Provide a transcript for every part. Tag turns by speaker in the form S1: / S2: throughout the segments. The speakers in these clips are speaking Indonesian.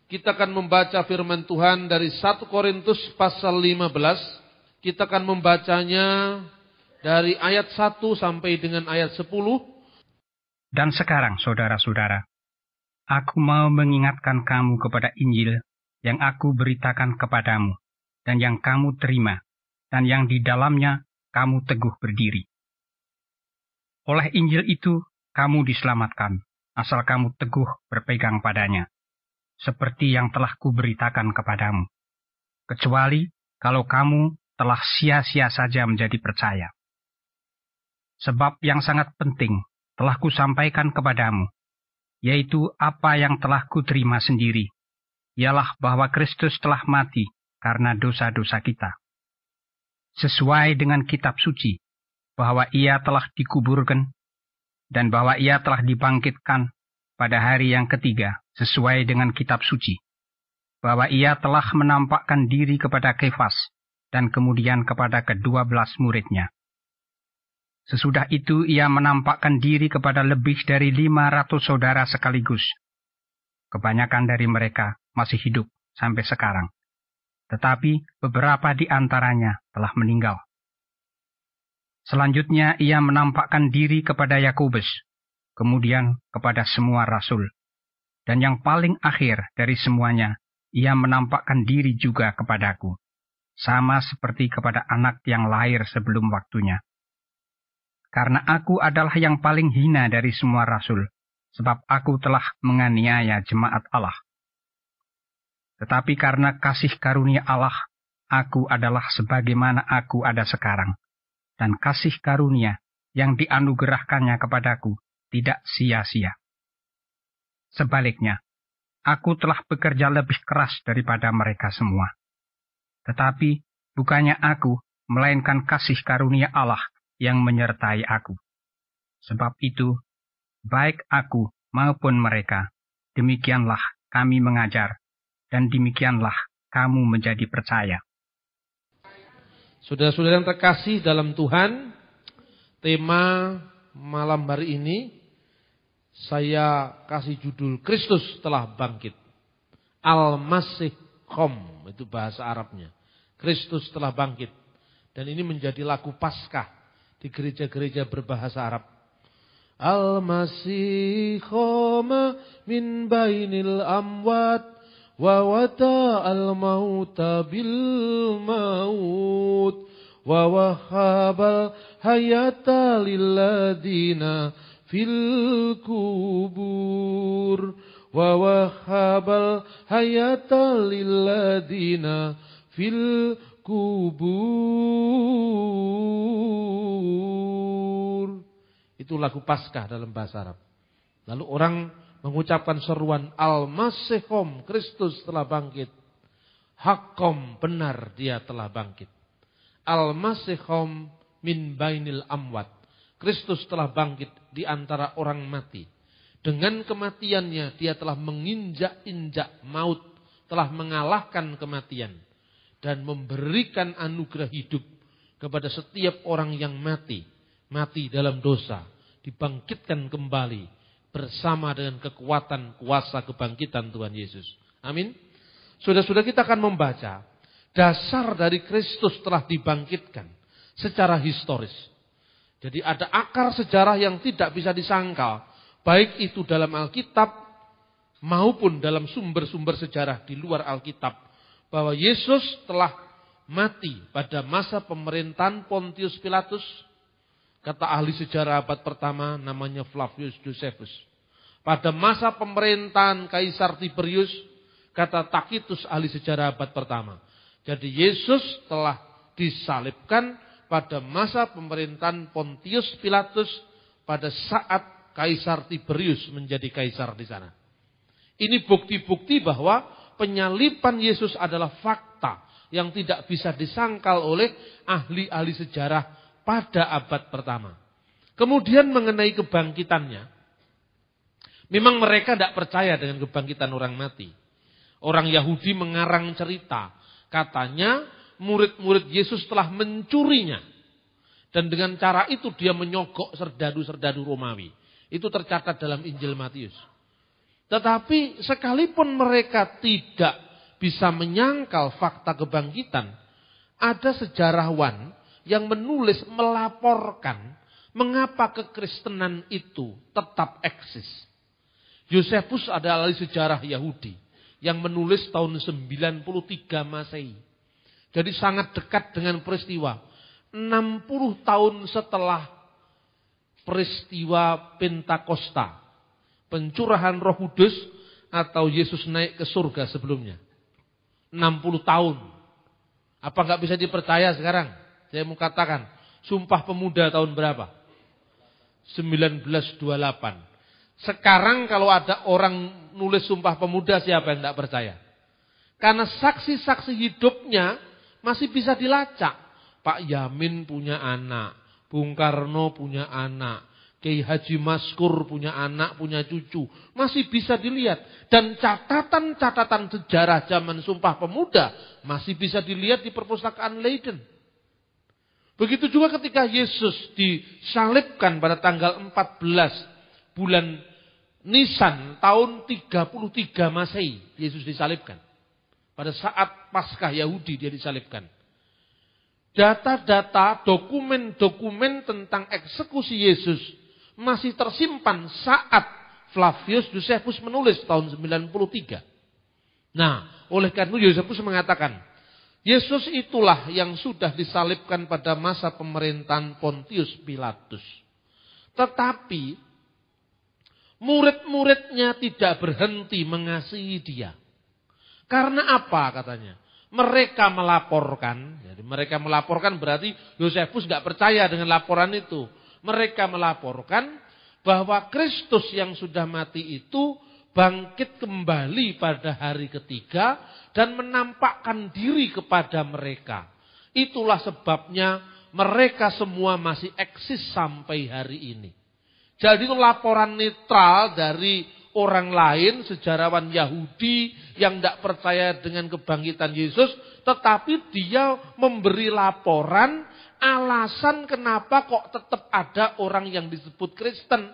S1: Kita akan membaca firman Tuhan dari 1 Korintus pasal 15. Kita akan membacanya dari ayat 1 sampai dengan ayat 10.
S2: Dan sekarang, saudara-saudara, aku mau mengingatkan kamu kepada Injil yang aku beritakan kepadamu, dan yang kamu terima, dan yang di dalamnya kamu teguh berdiri. Oleh Injil itu, kamu diselamatkan, asal kamu teguh berpegang padanya, seperti yang telah kuberitakan kepadamu. Kecuali kalau kamu telah sia-sia saja menjadi percaya. Sebab yang sangat penting telah kusampaikan kepadamu, yaitu apa yang telah kuterima sendiri, ialah bahwa Kristus telah mati karena dosa-dosa kita. Sesuai dengan kitab suci, bahwa ia telah dikuburkan, dan bahwa ia telah dibangkitkan pada hari yang ketiga, sesuai dengan kitab suci, bahwa ia telah menampakkan diri kepada Kefas, dan kemudian kepada ke-12 muridnya. Sesudah itu ia menampakkan diri kepada lebih dari 500 saudara sekaligus. Kebanyakan dari mereka masih hidup sampai sekarang, tetapi beberapa di antaranya telah meninggal. Selanjutnya ia menampakkan diri kepada Yakobus, kemudian kepada semua rasul. Dan yang paling akhir dari semuanya, ia menampakkan diri juga kepadaku, sama seperti kepada anak yang lahir sebelum waktunya. Karena aku adalah yang paling hina dari semua rasul, sebab aku telah menganiaya jemaat Allah. Tetapi karena kasih karunia Allah, aku adalah sebagaimana aku ada sekarang. Dan kasih karunia yang dianugerahkannya kepadaku tidak sia-sia. Sebaliknya, aku telah bekerja lebih keras daripada mereka semua. Tetapi bukannya aku, melainkan kasih karunia Allah yang menyertai aku. Sebab itu, baik aku maupun mereka, demikianlah kami mengajar, dan demikianlah kamu menjadi percaya.
S1: Saudara-saudara yang terkasih dalam Tuhan, tema malam hari ini saya kasih judul Kristus telah bangkit. Al-Masih Qom, itu bahasa Arabnya. Kristus telah bangkit. Dan ini menjadi lagu Paskah di gereja-gereja berbahasa Arab. Al-Masih Qom min bainil amwat wa wata al-mauta bil maut wa wahabal hayata lilladina fil kubur wa wahabal hayata lilladina fil kubur. Itu lagu Paskah dalam bahasa Arab. Lalu orang mengucapkan seruan Al-Masih Qom, Kristus telah bangkit. Haqqom, benar dia telah bangkit. Al-Masih Qom min bainil amwat. Kristus telah bangkit di antara orang mati. Dengan kematiannya dia telah menginjak-injak maut, telah mengalahkan kematian dan memberikan anugerah hidup kepada setiap orang yang mati dalam dosa, dibangkitkan kembali bersama dengan kekuatan kuasa kebangkitan Tuhan Yesus. Amin. Saudara-saudara, kita akan membaca dasar dari Kristus telah dibangkitkan secara historis. Jadi ada akar sejarah yang tidak bisa disangkal, baik itu dalam Alkitab maupun dalam sumber-sumber sejarah di luar Alkitab, bahwa Yesus telah mati pada masa pemerintahan Pontius Pilatus. Kata ahli sejarah abad pertama namanya Flavius Josephus. Pada masa pemerintahan Kaisar Tiberius, kata Tacitus ahli sejarah abad pertama. Jadi Yesus telah disalibkan pada masa pemerintahan Pontius Pilatus pada saat Kaisar Tiberius menjadi kaisar di sana. Ini bukti-bukti bahwa penyaliban Yesus adalah fakta yang tidak bisa disangkal oleh ahli-ahli sejarah pada abad pertama. Kemudian mengenai kebangkitannya, memang mereka tidak percaya dengan kebangkitan orang mati. Orang Yahudi mengarang cerita, katanya murid-murid Yesus telah mencurinya. Dan dengan cara itu dia menyogok serdadu-serdadu Romawi. Itu tercatat dalam Injil Matius. Tetapi sekalipun mereka tidak bisa menyangkal fakta kebangkitan, ada sejarawan yang menulis melaporkan mengapa kekristenan itu tetap eksis. Yosefus adalah ahli sejarah Yahudi yang menulis tahun 93 Masehi. Jadi sangat dekat dengan peristiwa. 60 tahun setelah peristiwa Pentakosta, pencurahan Roh Kudus atau Yesus naik ke surga sebelumnya. 60 tahun. Apa nggak bisa dipercaya sekarang? Saya mau katakan, Sumpah Pemuda tahun berapa? 1928. Sekarang kalau ada orang nulis Sumpah Pemuda, siapa yang tidak percaya? Karena saksi-saksi hidupnya masih bisa dilacak. Pak Yamin punya anak, Bung Karno punya anak, Kiai Haji Maskur punya anak, punya cucu. Masih bisa dilihat. Dan catatan-catatan sejarah zaman Sumpah Pemuda masih bisa dilihat di perpustakaan Leiden. Begitu juga ketika Yesus disalibkan pada tanggal 14 bulan Nisan tahun 33 Masehi. Yesus disalibkan. Pada saat Paskah Yahudi dia disalibkan. Data-data, dokumen-dokumen tentang eksekusi Yesus masih tersimpan saat Flavius Josephus menulis tahun 93. Nah, oleh karena itu Josephus mengatakan, Yesus itulah yang sudah disalibkan pada masa pemerintahan Pontius Pilatus. Tetapi murid-muridnya tidak berhenti mengasihi dia. Karena apa katanya? Mereka melaporkan. Jadi mereka melaporkan berarti Yosefus tidak percaya dengan laporan itu. Mereka melaporkan bahwa Kristus yang sudah mati itu bangkit kembali pada hari ketiga dan menampakkan diri kepada mereka. Itulah sebabnya mereka semua masih eksis sampai hari ini. Jadi itu laporan netral dari orang lain, sejarawan Yahudi yang tidak percaya dengan kebangkitan Yesus, tetapi dia memberi laporan alasan kenapa kok tetap ada orang yang disebut Kristen.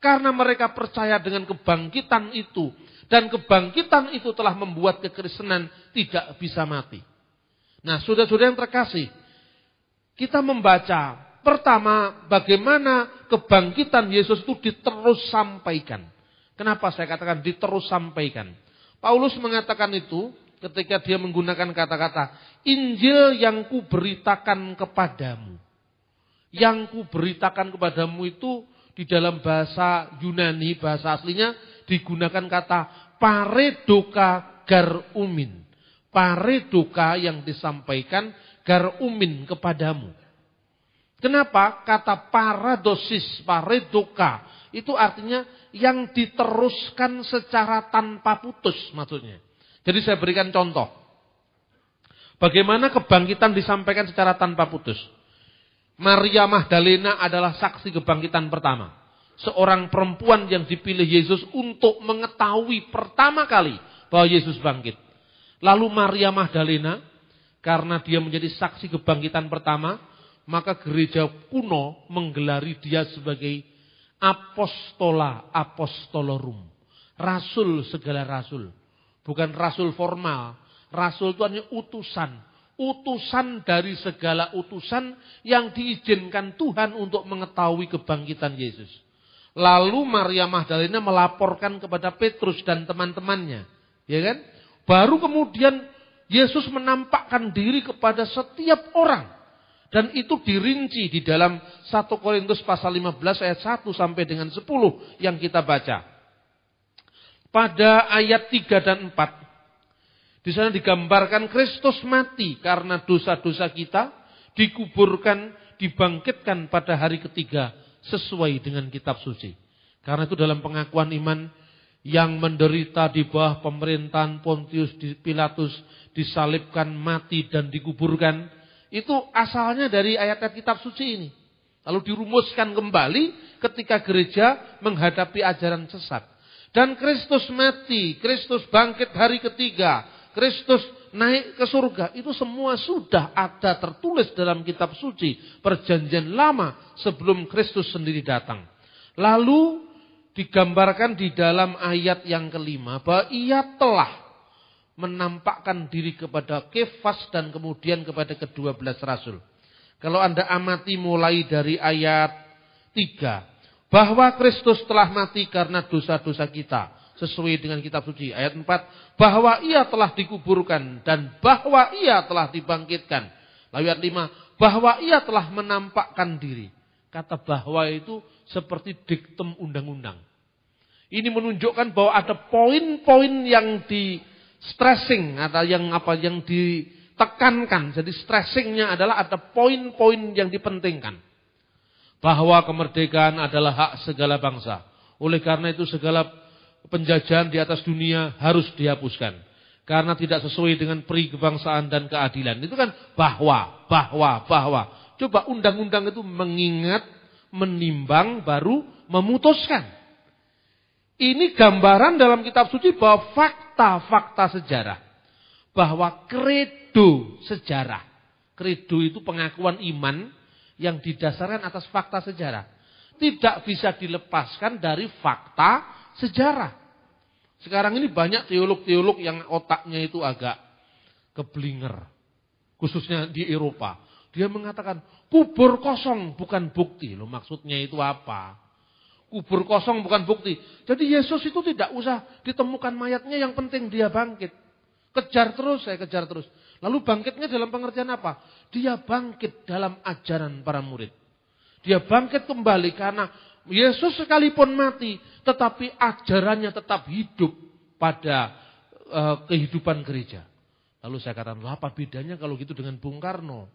S1: Karena mereka percaya dengan kebangkitan itu. Dan kebangkitan itu telah membuat kekristenan tidak bisa mati. Nah, saudara-saudara yang terkasih, kita membaca pertama bagaimana kebangkitan Yesus itu diterus sampaikan. Kenapa saya katakan diterus sampaikan? Paulus mengatakan itu ketika dia menggunakan kata-kata Injil yang kuberitakan kepadamu. Yang kuberitakan kepadamu itu di dalam bahasa Yunani, bahasa aslinya digunakan kata paredoka garumin. Paredoka yang disampaikan garumin kepadamu. Kenapa? Kata paradosis, paredoka itu artinya yang diteruskan secara tanpa putus maksudnya. Jadi saya berikan contoh. Bagaimana kebangkitan disampaikan secara tanpa putus. Maria Magdalena adalah saksi kebangkitan pertama. Seorang perempuan yang dipilih Yesus untuk mengetahui pertama kali bahwa Yesus bangkit. Lalu Maria Magdalena, karena dia menjadi saksi kebangkitan pertama, maka gereja kuno menggelari dia sebagai Apostola Apostolorum. Rasul segala rasul. Bukan rasul formal. Rasul itu hanya utusan. Utusan dari segala utusan yang diizinkan Tuhan untuk mengetahui kebangkitan Yesus. Lalu Maria Magdalena melaporkan kepada Petrus dan teman-temannya. Ya kan? Baru kemudian Yesus menampakkan diri kepada setiap orang. Dan itu dirinci di dalam 1 Korintus pasal 15 ayat 1 sampai dengan 10 yang kita baca. Pada ayat 3 dan 4. Di sana digambarkan Kristus mati karena dosa-dosa kita. Dikuburkan, dibangkitkan pada hari ketiga sesuai dengan kitab suci. Karena itu dalam pengakuan iman yang menderita di bawah pemerintahan Pontius Pilatus. Disalibkan, mati dan dikuburkan. Itu asalnya dari ayat-ayat kitab suci ini. Lalu dirumuskan kembali ketika gereja menghadapi ajaran sesat. Dan Kristus mati, Kristus bangkit hari ketiga, Kristus naik ke surga. Itu semua sudah ada tertulis dalam kitab suci perjanjian lama sebelum Kristus sendiri datang. Lalu digambarkan di dalam ayat yang kelima bahwa ia telah menampakkan diri kepada Kefas dan kemudian kepada ke-12 rasul. Kalau Anda amati mulai dari ayat 3, bahwa Kristus telah mati karena dosa-dosa kita, sesuai dengan kitab suci. Ayat 4, bahwa ia telah dikuburkan dan bahwa ia telah dibangkitkan. Lalu ayat 5, bahwa ia telah menampakkan diri. Kata bahwa itu seperti diktum undang-undang. Ini menunjukkan bahwa ada poin-poin yang di stressing atau yang ditekankan. Jadi stressingnya adalah ada poin-poin yang dipentingkan. Bahwa kemerdekaan adalah hak segala bangsa. Oleh karena itu segala penjajahan di atas dunia harus dihapuskan. Karena tidak sesuai dengan peri kebangsaan dan keadilan. Itu kan bahwa. Coba undang-undang itu mengingat, menimbang, baru memutuskan. Ini gambaran dalam kitab suci bahwa fakta-fakta sejarah. Bahwa kredo sejarah. Kredo itu pengakuan iman yang didasarkan atas fakta sejarah. Tidak bisa dilepaskan dari fakta sejarah. Sekarang ini banyak teolog-teolog yang otaknya itu agak keblinger. Khususnya di Eropa. Dia mengatakan kubur kosong bukan bukti. Loh, maksudnya itu apa? Kubur kosong bukan bukti. Jadi Yesus itu tidak usah ditemukan mayatnya, yang penting dia bangkit. Kejar terus, saya kejar terus. Lalu bangkitnya dalam pengertian apa? Dia bangkit dalam ajaran para murid. Dia bangkit kembali karena Yesus sekalipun mati, tetapi ajarannya tetap hidup pada kehidupan gereja. Lalu saya katakan, apa bedanya kalau gitu dengan Bung Karno?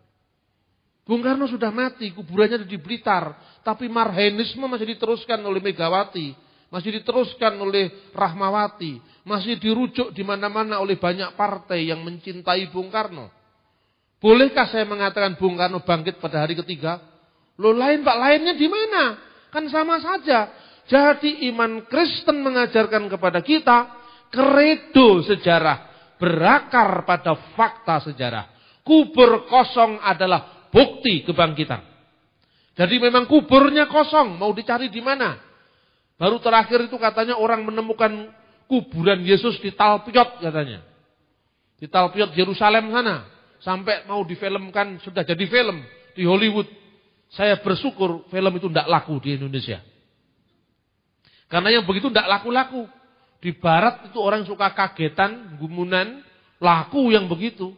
S1: Bung Karno sudah mati, kuburannya ada di Blitar. Tapi Marhenisme masih diteruskan oleh Megawati. Masih diteruskan oleh Rahmawati. Masih dirujuk di mana-mana oleh banyak partai yang mencintai Bung Karno. Bolehkah saya mengatakan Bung Karno bangkit pada hari ketiga? Loh lain Pak, lainnya di mana? Kan sama saja. Jadi iman Kristen mengajarkan kepada kita, kredo sejarah berakar pada fakta sejarah. Kubur kosong adalah bukti kebangkitan. Jadi memang kuburnya kosong, mau dicari di mana? Baru terakhir itu katanya orang menemukan kuburan Yesus di Talpiot katanya. Di Talpiot Yerusalem sana. Sampai mau difilmkan, sudah jadi film di Hollywood. Saya bersyukur film itu tidak laku di Indonesia. Karena yang begitu tidak laku-laku. Di barat itu orang suka kagetan, gumunan, laku yang begitu.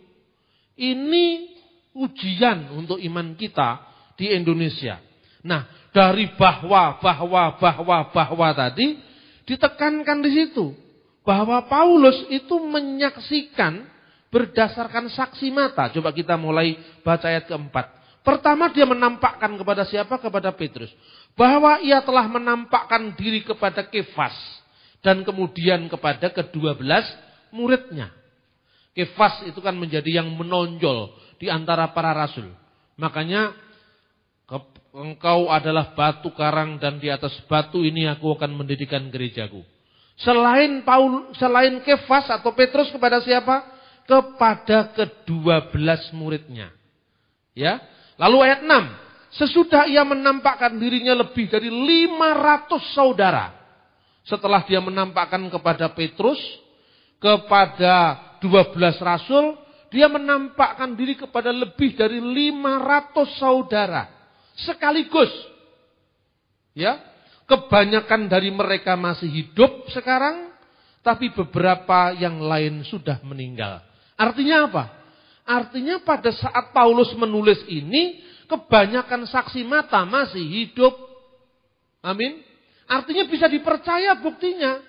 S1: Ini ujian untuk iman kita di Indonesia. Nah, dari bahwa tadi ditekankan di situ bahwa Paulus itu menyaksikan berdasarkan saksi mata. Coba kita mulai baca ayat keempat. Pertama dia menampakkan kepada siapa? Kepada Petrus. Bahwa ia telah menampakkan diri kepada Kefas dan kemudian kepada ke-12 muridnya. Kefas itu kan menjadi yang menonjol di antara para rasul. Makanya engkau adalah batu karang dan di atas batu ini aku akan mendirikan gerejaku. Selain Kefas atau Petrus kepada siapa? Kepada ke-12 muridnya. Ya. Lalu ayat 6. Sesudah ia menampakkan dirinya lebih dari 500 saudara. Setelah dia menampakkan kepada Petrus, kepada 12 rasul, dia menampakkan diri kepada lebih dari 500 saudara. Sekaligus. Ya, kebanyakan dari mereka masih hidup sekarang, tapi beberapa yang lain sudah meninggal. Artinya apa? Artinya pada saat Paulus menulis ini, kebanyakan saksi mata masih hidup. Amin. Artinya bisa dipercaya buktinya.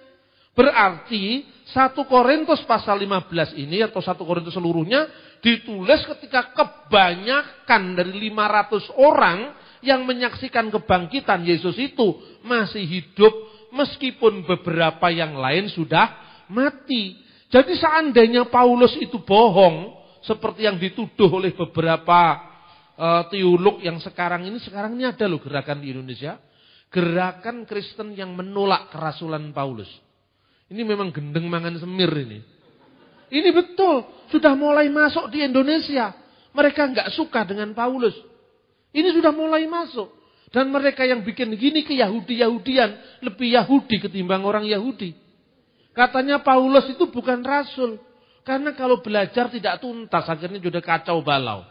S1: Berarti 1 Korintus pasal 15 ini atau 1 Korintus seluruhnya ditulis ketika kebanyakan dari 500 orang yang menyaksikan kebangkitan Yesus itu masih hidup meskipun beberapa yang lain sudah mati. Jadi seandainya Paulus itu bohong seperti yang dituduh oleh beberapa teolog yang sekarang ini ada loh gerakan di Indonesia. Gerakan Kristen yang menolak kerasulan Paulus. Ini memang gendeng mangan semir ini. Ini betul, sudah mulai masuk di Indonesia. Mereka enggak suka dengan Paulus. Ini sudah mulai masuk. Dan mereka yang bikin gini ke Yahudi-Yahudian lebih Yahudi ketimbang orang Yahudi. Katanya Paulus itu bukan rasul. Karena kalau belajar tidak tuntas, akhirnya sudah kacau balau.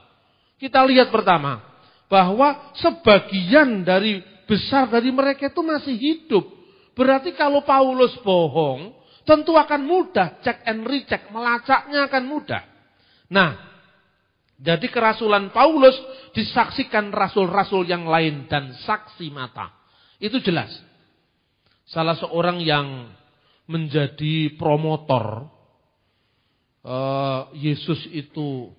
S1: Kita lihat pertama, bahwa sebagian besar dari mereka itu masih hidup. Berarti kalau Paulus bohong, tentu akan mudah, check and recheck, melacaknya akan mudah. Nah, jadi kerasulan Paulus disaksikan rasul-rasul yang lain dan saksi mata. Itu jelas. Salah seorang yang menjadi promotor, Yesus itu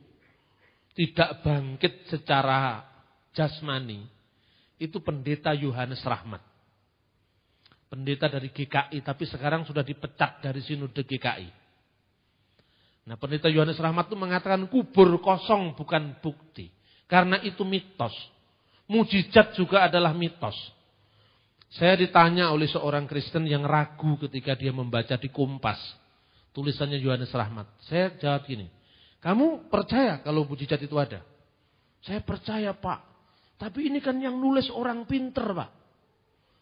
S1: tidak bangkit secara jasmani, itu pendeta Yohanes Rahmat. Pendeta dari GKI, tapi sekarang sudah dipecat dari sinode GKI. Nah, pendeta Yohanes Rahmat itu mengatakan kubur kosong bukan bukti. Karena itu mitos. Mujizat juga adalah mitos. Saya ditanya oleh seorang Kristen yang ragu ketika dia membaca di Kompas tulisannya Yohanes Rahmat. Saya jawab gini, kamu percaya kalau mujizat itu ada? Saya percaya, Pak. Tapi ini kan yang nulis orang pinter, Pak.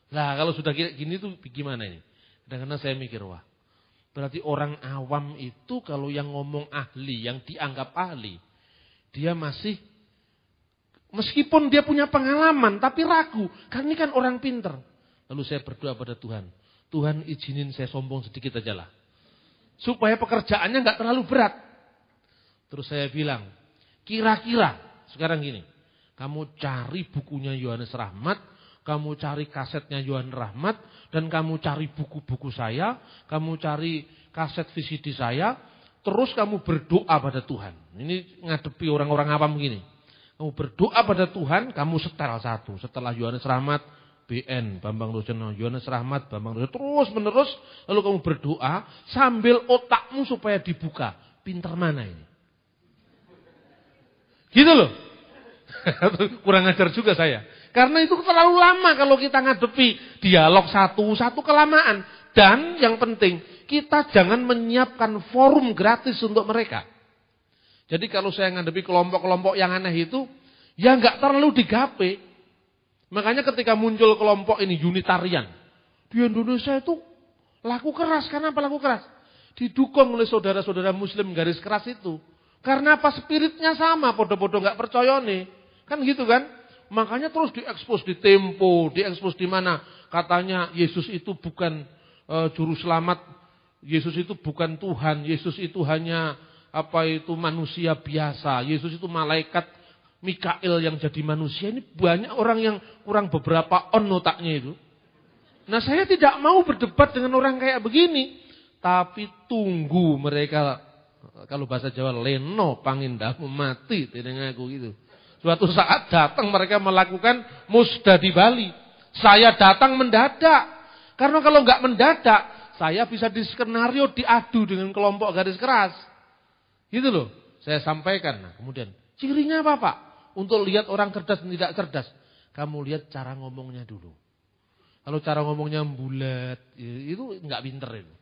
S1: Nah, kalau sudah gini tuh gimana ini? Kadang-kadang saya mikir, wah, berarti orang awam itu kalau yang ngomong ahli, yang dianggap ahli, dia masih, meskipun dia punya pengalaman, tapi ragu. Karena ini kan orang pinter. Lalu saya berdoa pada Tuhan. Tuhan izinin saya sombong sedikit aja lah. Supaya pekerjaannya nggak terlalu berat. Terus saya bilang, kira-kira, sekarang gini, kamu cari bukunya Yohanes Rahmat, kamu cari kasetnya Yohanes Rahmat, dan kamu cari buku-buku saya, kamu cari kaset VCD saya, terus kamu berdoa pada Tuhan. Ini ngadepi orang-orang awam begini. Kamu berdoa pada Tuhan, kamu setel satu. Setelah Yohanes Rahmat, BN, Bambang Rosjono, Yohanes Rahmat, Bambang Rosjono, terus menerus, lalu kamu berdoa, sambil otakmu supaya dibuka. Pinter mana ini? Gitu loh. Kurang ajar juga saya. Karena itu terlalu lama kalau kita ngadepi dialog satu kelamaan. Dan yang penting, kita jangan menyiapkan forum gratis untuk mereka. Jadi kalau saya ngadepi kelompok-kelompok yang aneh itu, ya nggak terlalu digape. Makanya ketika muncul kelompok ini Unitarian, di Indonesia itu laku keras. Karena apa laku keras? Didukung oleh saudara-saudara Muslim garis keras itu. Karena apa? Spiritnya sama, podo-podo nggak percaya nih. Kan gitu kan? Makanya terus diekspos di Tempo, diekspos di mana katanya Yesus itu bukan juru selamat, Yesus itu bukan Tuhan, Yesus itu hanya manusia biasa, Yesus itu malaikat Mikael yang jadi manusia. Ini banyak orang yang kurang beberapa otaknya itu. Nah, saya tidak mau berdebat dengan orang kayak begini, tapi tunggu mereka, kalau bahasa Jawa, leno pangindahmu mati denganku gitu. Suatu saat datang mereka melakukan musda di Bali. Saya datang mendadak. Karena kalau nggak mendadak, saya bisa diskenario diadu dengan kelompok garis keras. Gitu loh. Saya sampaikan. Nah, kemudian, cirinya apa, Pak? Untuk lihat orang cerdas dan tidak cerdas. Kamu lihat cara ngomongnya dulu. Kalau cara ngomongnya bulat, itu nggak pinter itu.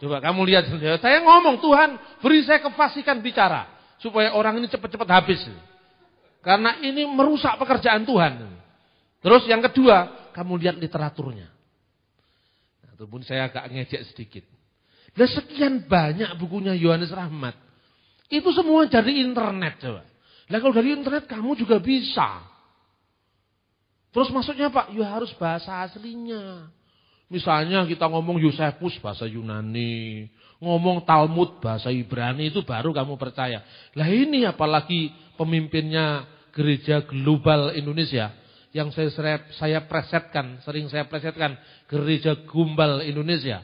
S1: Coba kamu lihat. Saya ngomong, Tuhan beri saya kefasikan bicara. Supaya orang ini cepat-cepat habis. Karena ini merusak pekerjaan Tuhan. Terus yang kedua, kamu lihat literaturnya. Nah, itu pun saya agak ngejek sedikit. Dan sekian banyak bukunya Yohanes Rahmat. Itu semua dari internet coba. Nah kalau dari internet kamu juga bisa. Terus maksudnya Pak, ya harus bahasa aslinya. Misalnya kita ngomong Yosefus bahasa Yunani. Ngomong Talmud bahasa Ibrani, itu baru kamu percaya. Lah ini apalagi pemimpinnya Gereja Global Indonesia yang saya presetkan, sering saya presetkan, Gereja Gumbal Indonesia.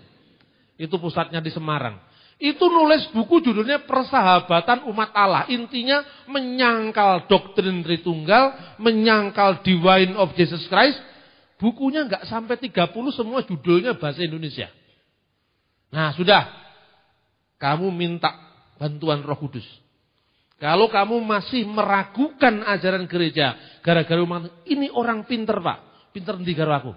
S1: Itu pusatnya di Semarang. Itu nulis buku judulnya Persahabatan Umat Allah. Intinya menyangkal doktrin Tritunggal, menyangkal Divine of Jesus Christ. Bukunya nggak sampai 30 semua judulnya bahasa Indonesia. Nah, sudah. Kamu minta bantuan Roh Kudus. Kalau kamu masih meragukan ajaran gereja, gara-gara ini orang pinter Pak, pinter di karo aku.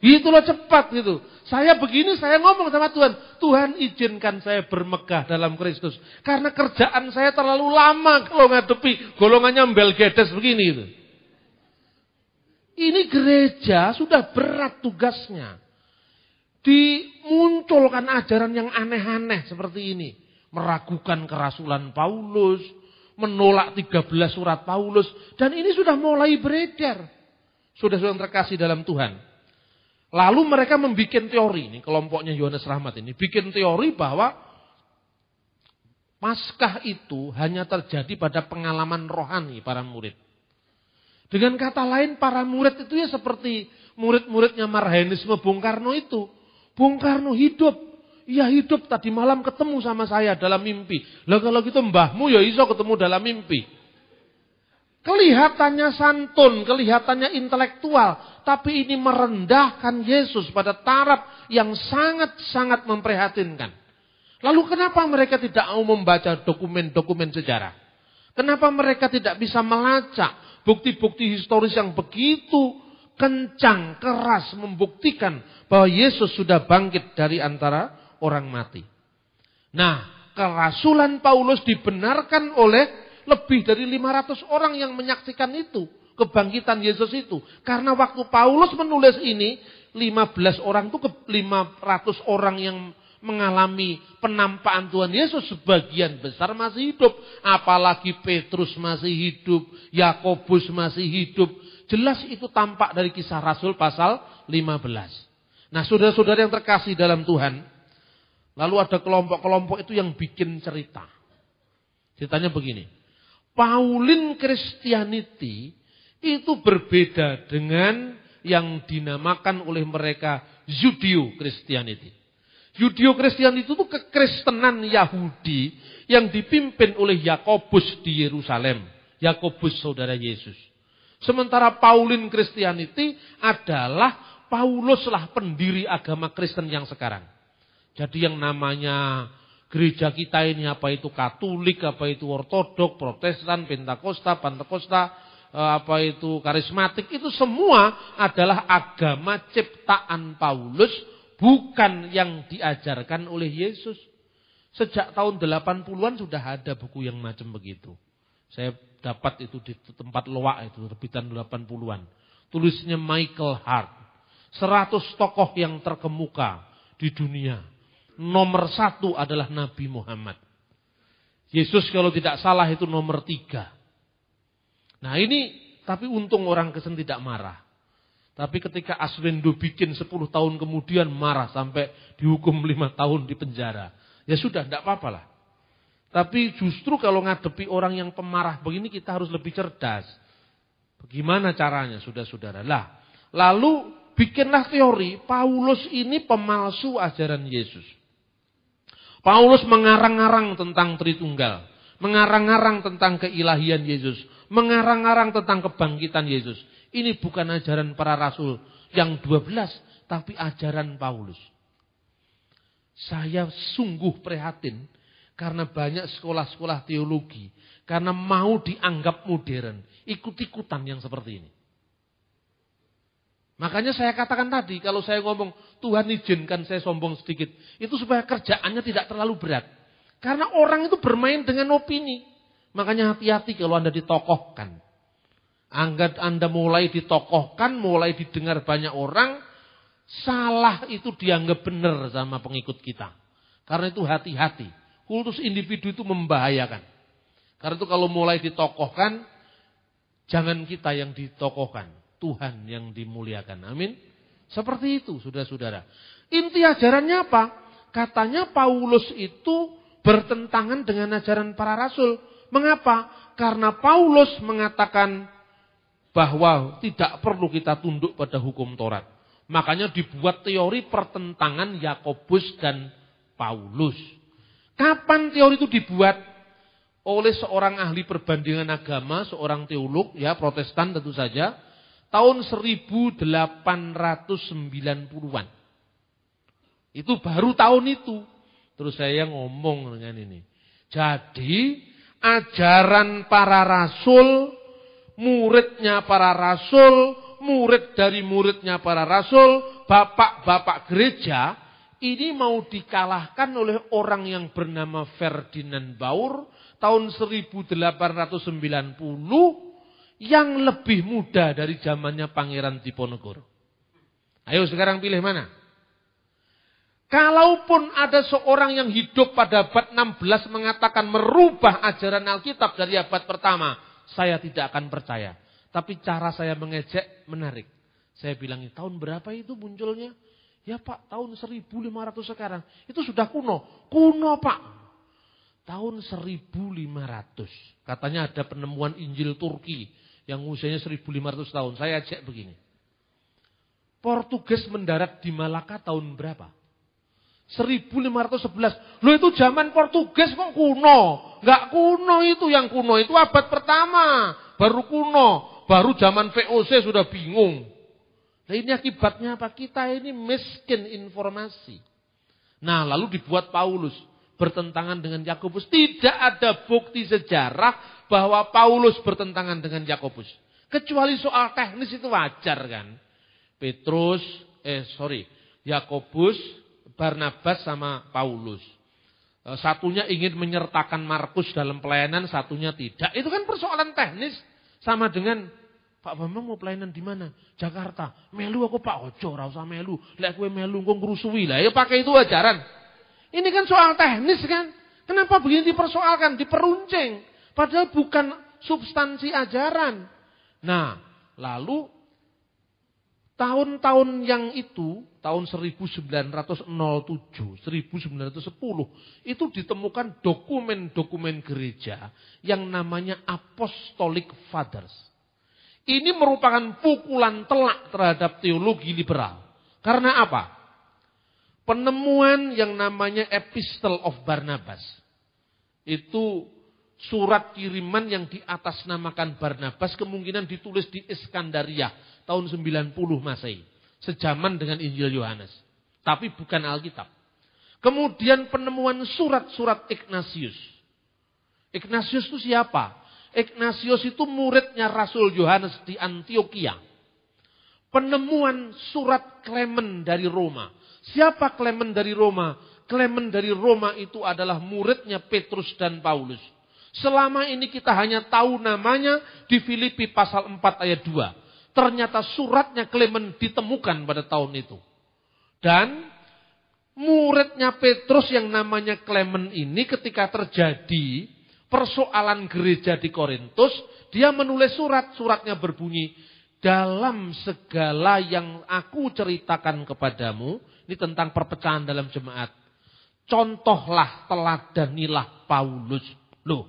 S1: Itulah cepat gitu. Saya begini, saya ngomong sama Tuhan, Tuhan izinkan saya bermegah dalam Kristus. Karena kerjaan saya terlalu lama kalau ngadepi golongannya mbel gedes begini itu. Ini gereja sudah berat tugasnya. Dimunculkan ajaran yang aneh-aneh seperti ini. Meragukan kerasulan Paulus, menolak 13 surat Paulus. Dan ini sudah mulai beredar. Sudah terkasih dalam Tuhan. Lalu mereka membuat teori, ini kelompoknya Yohanes Rahmat ini. Bikin teori bahwa Paskah itu hanya terjadi pada pengalaman rohani para murid. Dengan kata lain, para murid itu ya seperti murid-muridnya Marhaenisme Bung Karno itu. Bung Karno hidup. Iya hidup, tadi malam ketemu sama saya dalam mimpi. Lah kalau gitu mbahmu ya iso ketemu dalam mimpi. Kelihatannya santun, kelihatannya intelektual. Tapi ini merendahkan Yesus pada taraf yang sangat-sangat memprihatinkan. Lalu kenapa mereka tidak mau membaca dokumen-dokumen sejarah? Kenapa mereka tidak bisa melacak bukti-bukti historis yang begitu kencang, keras membuktikan bahwa Yesus sudah bangkit dari antara orang mati. Nah, kerasulan Paulus dibenarkan oleh lebih dari 500 orang yang menyaksikan itu, kebangkitan Yesus itu. Karena waktu Paulus menulis ini, 500 orang yang mengalami penampakan Tuhan Yesus sebagian besar masih hidup. Apalagi Petrus masih hidup, Yakobus masih hidup. Jelas itu tampak dari Kisah Rasul pasal 15. Nah saudara-saudara yang terkasih dalam Tuhan, lalu ada kelompok-kelompok itu yang bikin cerita. Ceritanya begini, Pauline Christianity itu berbeda dengan yang dinamakan oleh mereka Judeo Christianity. Judeo-Kristian itu kekristenan Yahudi yang dipimpin oleh Yakobus di Yerusalem. Yakobus saudara Yesus. Sementara Pauline Christianity adalah Pauluslah pendiri agama Kristen yang sekarang. Jadi yang namanya gereja kita ini apa itu Katolik, apa itu Ortodok, Protestan, Pentakosta, apa itu Karismatik, itu semua adalah agama ciptaan Paulus. Bukan yang diajarkan oleh Yesus. Sejak tahun 80-an sudah ada buku yang macam begitu. Saya dapat itu di tempat loak itu, terbitan 80-an. Tulisnya Michael Hart. 100 tokoh yang terkemuka di dunia. Nomor 1 adalah Nabi Muhammad. Yesus kalau tidak salah itu nomor 3. Nah ini, tapi untung orang Kristen tidak marah. Tapi ketika Aswendo bikin 10 tahun kemudian marah sampai dihukum 5 tahun di penjara. Ya sudah, tidak apa-apa lah. Tapi justru kalau ngadepi orang yang pemarah begini kita harus lebih cerdas. Bagaimana caranya saudara-saudara? Lalu bikinlah teori Paulus ini pemalsu ajaran Yesus. Paulus mengarang-arang tentang Tritunggal. Mengarang-arang tentang keilahian Yesus. Mengarang-arang tentang kebangkitan Yesus. Ini bukan ajaran para rasul yang 12, tapi ajaran Paulus. Saya sungguh prihatin karena banyak sekolah-sekolah teologi. Karena mau dianggap modern, ikut-ikutan yang seperti ini. Makanya saya katakan tadi, kalau saya ngomong, Tuhan izinkan saya sombong sedikit. Itu supaya kerjaannya tidak terlalu berat. Karena orang itu bermain dengan opini. Makanya hati-hati kalau Anda ditokohkan. Anda mulai ditokohkan, mulai didengar banyak orang, salah itu dianggap benar sama pengikut kita. Karena itu hati-hati. Kultus individu itu membahayakan. Karena itu kalau mulai ditokohkan, jangan kita yang ditokohkan. Tuhan yang dimuliakan. Amin. Seperti itu, saudara-saudara. Inti ajarannya apa? Katanya Paulus itu bertentangan dengan ajaran para rasul. Mengapa? Karena Paulus mengatakan bahwa tidak perlu kita tunduk pada hukum Taurat. Makanya dibuat teori pertentangan Yakobus dan Paulus. Kapan teori itu dibuat? Oleh seorang ahli perbandingan agama, seorang teolog, ya Protestan tentu saja, tahun 1890-an. Itu baru tahun itu. Terus saya ngomong dengan ini. Jadi, ajaran para rasul, muridnya para rasul, murid dari muridnya para rasul, bapak-bapak gereja, ini mau dikalahkan oleh orang yang bernama Ferdinand Baur, tahun 1890, yang lebih muda dari zamannya Pangeran Diponegoro? Ayo sekarang pilih mana? Kalaupun ada seorang yang hidup pada abad 16 mengatakan merubah ajaran Alkitab dari abad pertama, saya tidak akan percaya. Tapi cara saya mengejek menarik. Saya bilang, tahun berapa itu munculnya? Ya Pak, tahun 1500 sekarang. Itu sudah kuno. Kuno Pak. Tahun 1500. Katanya ada penemuan Injil Turki yang usianya 1500 tahun. Saya cek begini. Portugis mendarat di Malaka tahun berapa? 1511. Loh itu zaman Portugis kok kuno? Enggak kuno itu, yang kuno itu abad pertama. Baru kuno. Baru zaman VOC sudah bingung. Nah ini akibatnya apa? Kita ini miskin informasi. Nah lalu dibuat Paulus. Bertentangan dengan Yakobus. Tidak ada bukti sejarah bahwa Paulus bertentangan dengan Yakobus. Kecuali soal teknis itu wajar kan. Yakobus, Barnabas sama Paulus. Satunya ingin menyertakan Markus dalam pelayanan, satunya tidak. Itu kan persoalan teknis. Sama dengan Pak Bambang mau pelayanan di mana? Jakarta. Melu aku Pak Ojo, ora usah melu. Lek kowe melu engko ngrusuhi lah. Ya pakai itu ajaran. Ini kan soal teknis kan. Kenapa begini dipersoalkan, diperuncing? Padahal bukan substansi ajaran. Nah, lalu tahun-tahun yang itu, tahun 1907, 1910, itu ditemukan dokumen-dokumen gereja yang namanya Apostolic Fathers. Ini merupakan pukulan telak terhadap teologi liberal. Karena apa? Penemuan yang namanya Epistle of Barnabas. Itu surat kiriman yang diatasnamakan Barnabas kemungkinan ditulis di Iskandaria tahun 90 Masehi. Sejaman dengan Injil Yohanes. Tapi bukan Alkitab. Kemudian penemuan surat-surat Ignatius. Ignatius itu siapa? Ignatius itu muridnya Rasul Yohanes di Antioquia. Penemuan surat Clement dari Roma. Siapa Clement dari Roma? Clement dari Roma itu adalah muridnya Petrus dan Paulus. Selama ini kita hanya tahu namanya di Filipi pasal 4 ayat 2. Ternyata suratnya Clement ditemukan pada tahun itu. Dan muridnya Petrus yang namanya Clement ini ketika terjadi persoalan gereja di Korintus, dia menulis suratnya berbunyi, dalam segala yang aku ceritakan kepadamu, ini tentang perpecahan dalam jemaat, contohlah, teladanilah Paulus. Loh,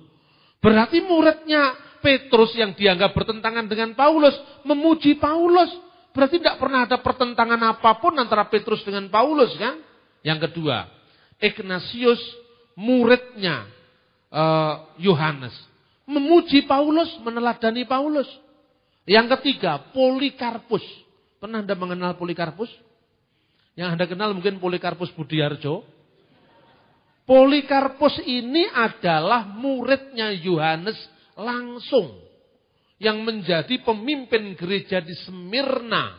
S1: berarti muridnya Petrus yang dianggap bertentangan dengan Paulus, memuji Paulus. Berarti tidak pernah ada pertentangan apapun antara Petrus dengan Paulus kan? Yang kedua, Ignatius muridnya Yohanes memuji Paulus, meneladani Paulus. Yang ketiga, Polikarpus. Pernah Anda mengenal Polikarpus? Yang Anda kenal mungkin Polikarpus Budiarjo. Polikarpus ini adalah muridnya Yohanes langsung. Yang menjadi pemimpin gereja di Smyrna.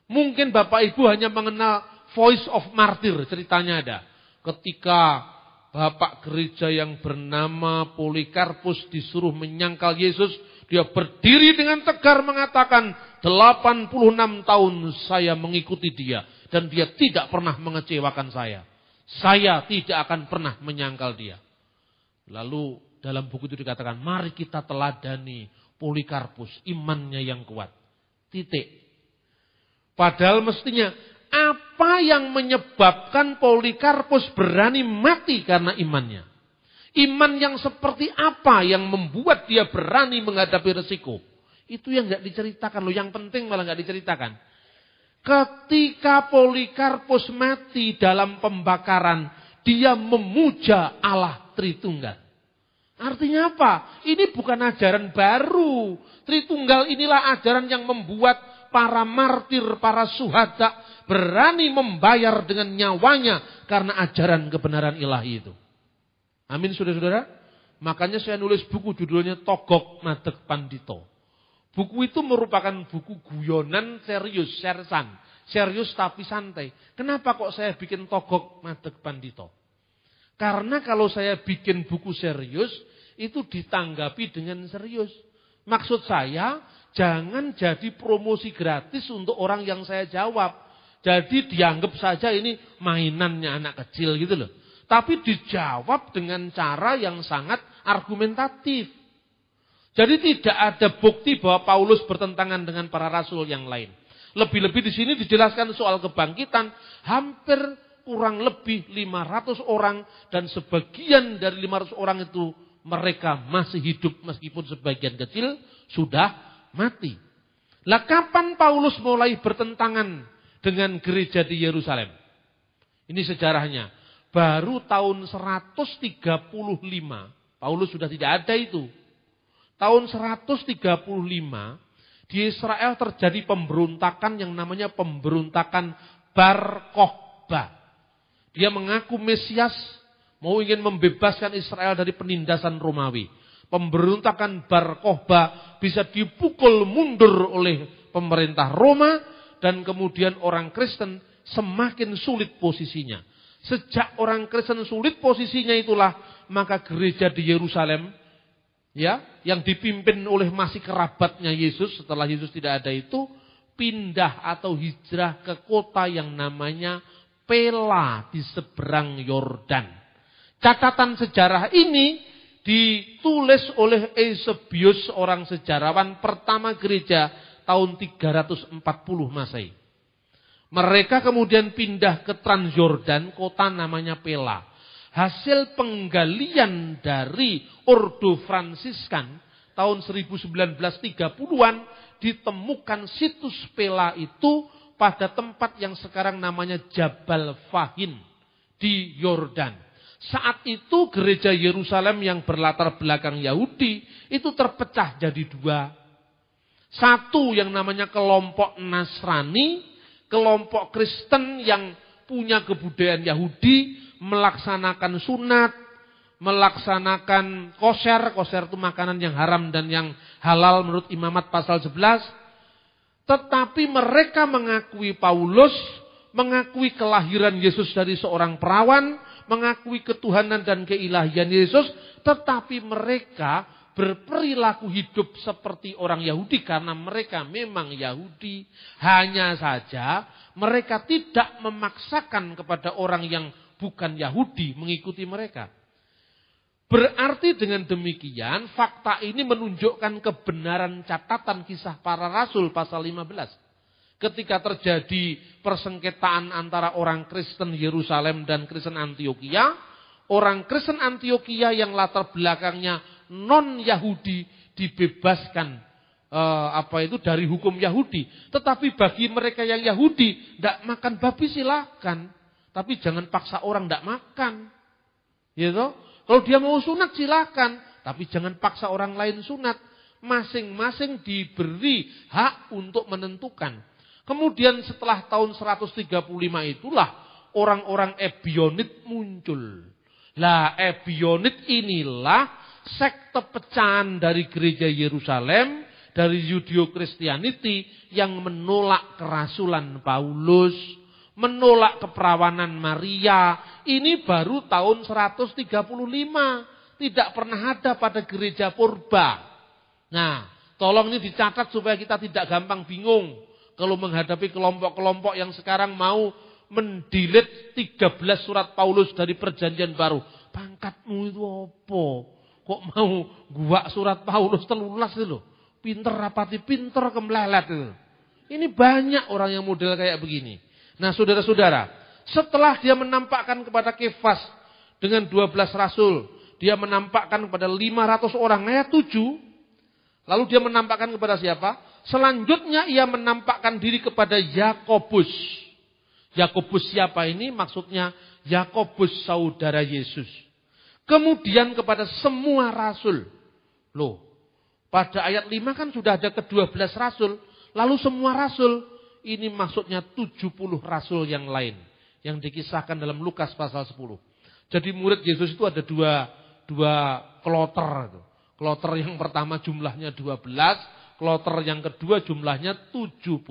S1: Mungkin Bapak Ibu hanya mengenal Voice of Martyr, ceritanya ada. Ketika Bapak gereja yang bernama Polikarpus disuruh menyangkal Yesus, dia berdiri dengan tegar mengatakan, 86 tahun saya mengikuti dia. Dan dia tidak pernah mengecewakan saya. Saya tidak akan pernah menyangkal dia. Lalu dalam buku itu dikatakan, mari kita teladani Polikarpus, imannya yang kuat. Titik. Padahal mestinya, apa yang menyebabkan Polikarpus berani mati karena imannya? Iman yang seperti apa yang membuat dia berani menghadapi resiko? Itu yang gak diceritakan loh, yang penting malah gak diceritakan. Ketika Polikarpus mati dalam pembakaran, dia memuja Allah Tritunggal. Artinya apa? Ini bukan ajaran baru. Tritunggal inilah ajaran yang membuat para martir, para syuhada berani membayar dengan nyawanya karena ajaran kebenaran ilahi itu. Amin saudara-saudara. Makanya saya nulis buku judulnya Togok Madeg Pandito. Buku itu merupakan buku guyonan serius, sersan. Serius tapi santai. Kenapa kok saya bikin Togok Madeg Pandito? Karena kalau saya bikin buku serius, itu ditanggapi dengan serius. Maksud saya, jangan jadi promosi gratis untuk orang yang saya jawab. Jadi dianggap saja ini mainannya anak kecil gitu loh. Tapi dijawab dengan cara yang sangat argumentatif. Jadi tidak ada bukti bahwa Paulus bertentangan dengan para rasul yang lain. Lebih-lebih di sini dijelaskan soal kebangkitan, hampir kurang lebih 500 orang dan sebagian dari 500 orang itu mereka masih hidup meskipun sebagian kecil sudah mati. Lah kapan Paulus mulai bertentangan dengan gereja di Yerusalem? Ini sejarahnya. Baru tahun 135 Paulus sudah tidak ada itu. Tahun 135 di Israel terjadi pemberontakan yang namanya pemberontakan Bar Kokhba. Dia mengaku Mesias, mau ingin membebaskan Israel dari penindasan Romawi. Pemberontakan Bar Kokhba bisa dipukul mundur oleh pemerintah Roma dan kemudian orang Kristen semakin sulit posisinya. Sejak orang Kristen sulit posisinya itulah maka gereja di Yerusalem ya, yang dipimpin oleh masih kerabatnya Yesus setelah Yesus tidak ada itu pindah atau hijrah ke kota yang namanya Pela di seberang Yordan. Catatan sejarah ini ditulis oleh Eusebius, orang sejarawan pertama gereja tahun 340 Masehi. Mereka kemudian pindah ke Transyordan, kota namanya Pela. Hasil penggalian dari Ordo Fransiskan tahun 1930-an ditemukan situs Pela itu pada tempat yang sekarang namanya Jabal Fahin di Yordan. Saat itu gereja Yerusalem yang berlatar belakang Yahudi itu terpecah jadi dua. Satu yang namanya kelompok Nasrani, kelompok Kristen yang punya kebudayaan Yahudi, melaksanakan sunat, melaksanakan kosher. Kosher itu makanan yang haram dan yang halal menurut Imamat pasal 11. Tetapi mereka mengakui Paulus, mengakui kelahiran Yesus dari seorang perawan, mengakui ketuhanan dan keilahian Yesus. Tetapi mereka berperilaku hidup seperti orang Yahudi karena mereka memang Yahudi. Hanya saja mereka tidak memaksakan kepada orang yang bukan Yahudi mengikuti mereka. Berarti dengan demikian fakta ini menunjukkan kebenaran catatan kisah para rasul pasal 15. Ketika terjadi persengketaan antara orang Kristen Yerusalem dan Kristen Antioquia, orang Kristen Antioquia yang latar belakangnya non-Yahudi dibebaskan dari hukum Yahudi. Tetapi bagi mereka yang Yahudi, tidak makan babi silakan. Tapi jangan paksa orang tidak makan. Gitu? Kalau dia mau sunat silakan. Tapi jangan paksa orang lain sunat. Masing-masing diberi hak untuk menentukan. Kemudian setelah tahun 135 itulah orang-orang Ebionit muncul. Lah Ebionit inilah sekte pecahan dari gereja Yerusalem, dari Judeo-Kristianiti yang menolak kerasulan Paulus, menolak keperawanan Maria. Ini baru tahun 135. Tidak pernah ada pada gereja purba. Nah, tolong ini dicatat supaya kita tidak gampang bingung. Kalau menghadapi kelompok-kelompok yang sekarang mau mendelete 13 surat Paulus dari perjanjian baru. Pangkatmu itu apa? Kok mau gua surat Paulus 13 itu? Pinter rapati pinter kemlelet itu. Ini banyak orang yang model kayak begini. Nah saudara-saudara, setelah dia menampakkan kepada Kefas dengan 12 rasul, dia menampakkan kepada 500 orang, ayat 7. Lalu dia menampakkan kepada siapa? Selanjutnya ia menampakkan diri kepada Yakobus. Yakobus siapa ini? Maksudnya Yakobus saudara Yesus. Kemudian kepada semua rasul. Loh, pada ayat 5 kan sudah ada ke-12 rasul. Lalu semua rasul. Ini maksudnya 70 rasul yang lain. Yang dikisahkan dalam Lukas pasal 10. Jadi murid Yesus itu ada dua kloter. Kloter yang pertama jumlahnya 12. Kloter yang kedua jumlahnya 70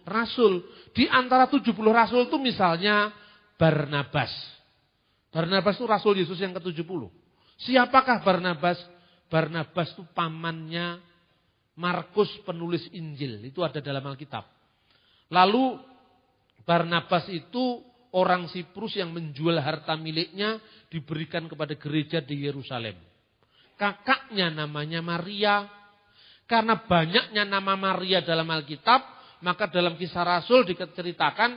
S1: rasul. Di antara 70 rasul itu misalnya Barnabas. Barnabas itu rasul Yesus yang ke-70. Siapakah Barnabas? Barnabas itu pamannya Markus penulis Injil, itu ada dalam Alkitab. Lalu Barnabas itu orang Siprus yang menjual harta miliknya diberikan kepada gereja di Yerusalem. Kakaknya namanya Maria. Karena banyaknya nama Maria dalam Alkitab, maka dalam Kisah Rasul diceritakan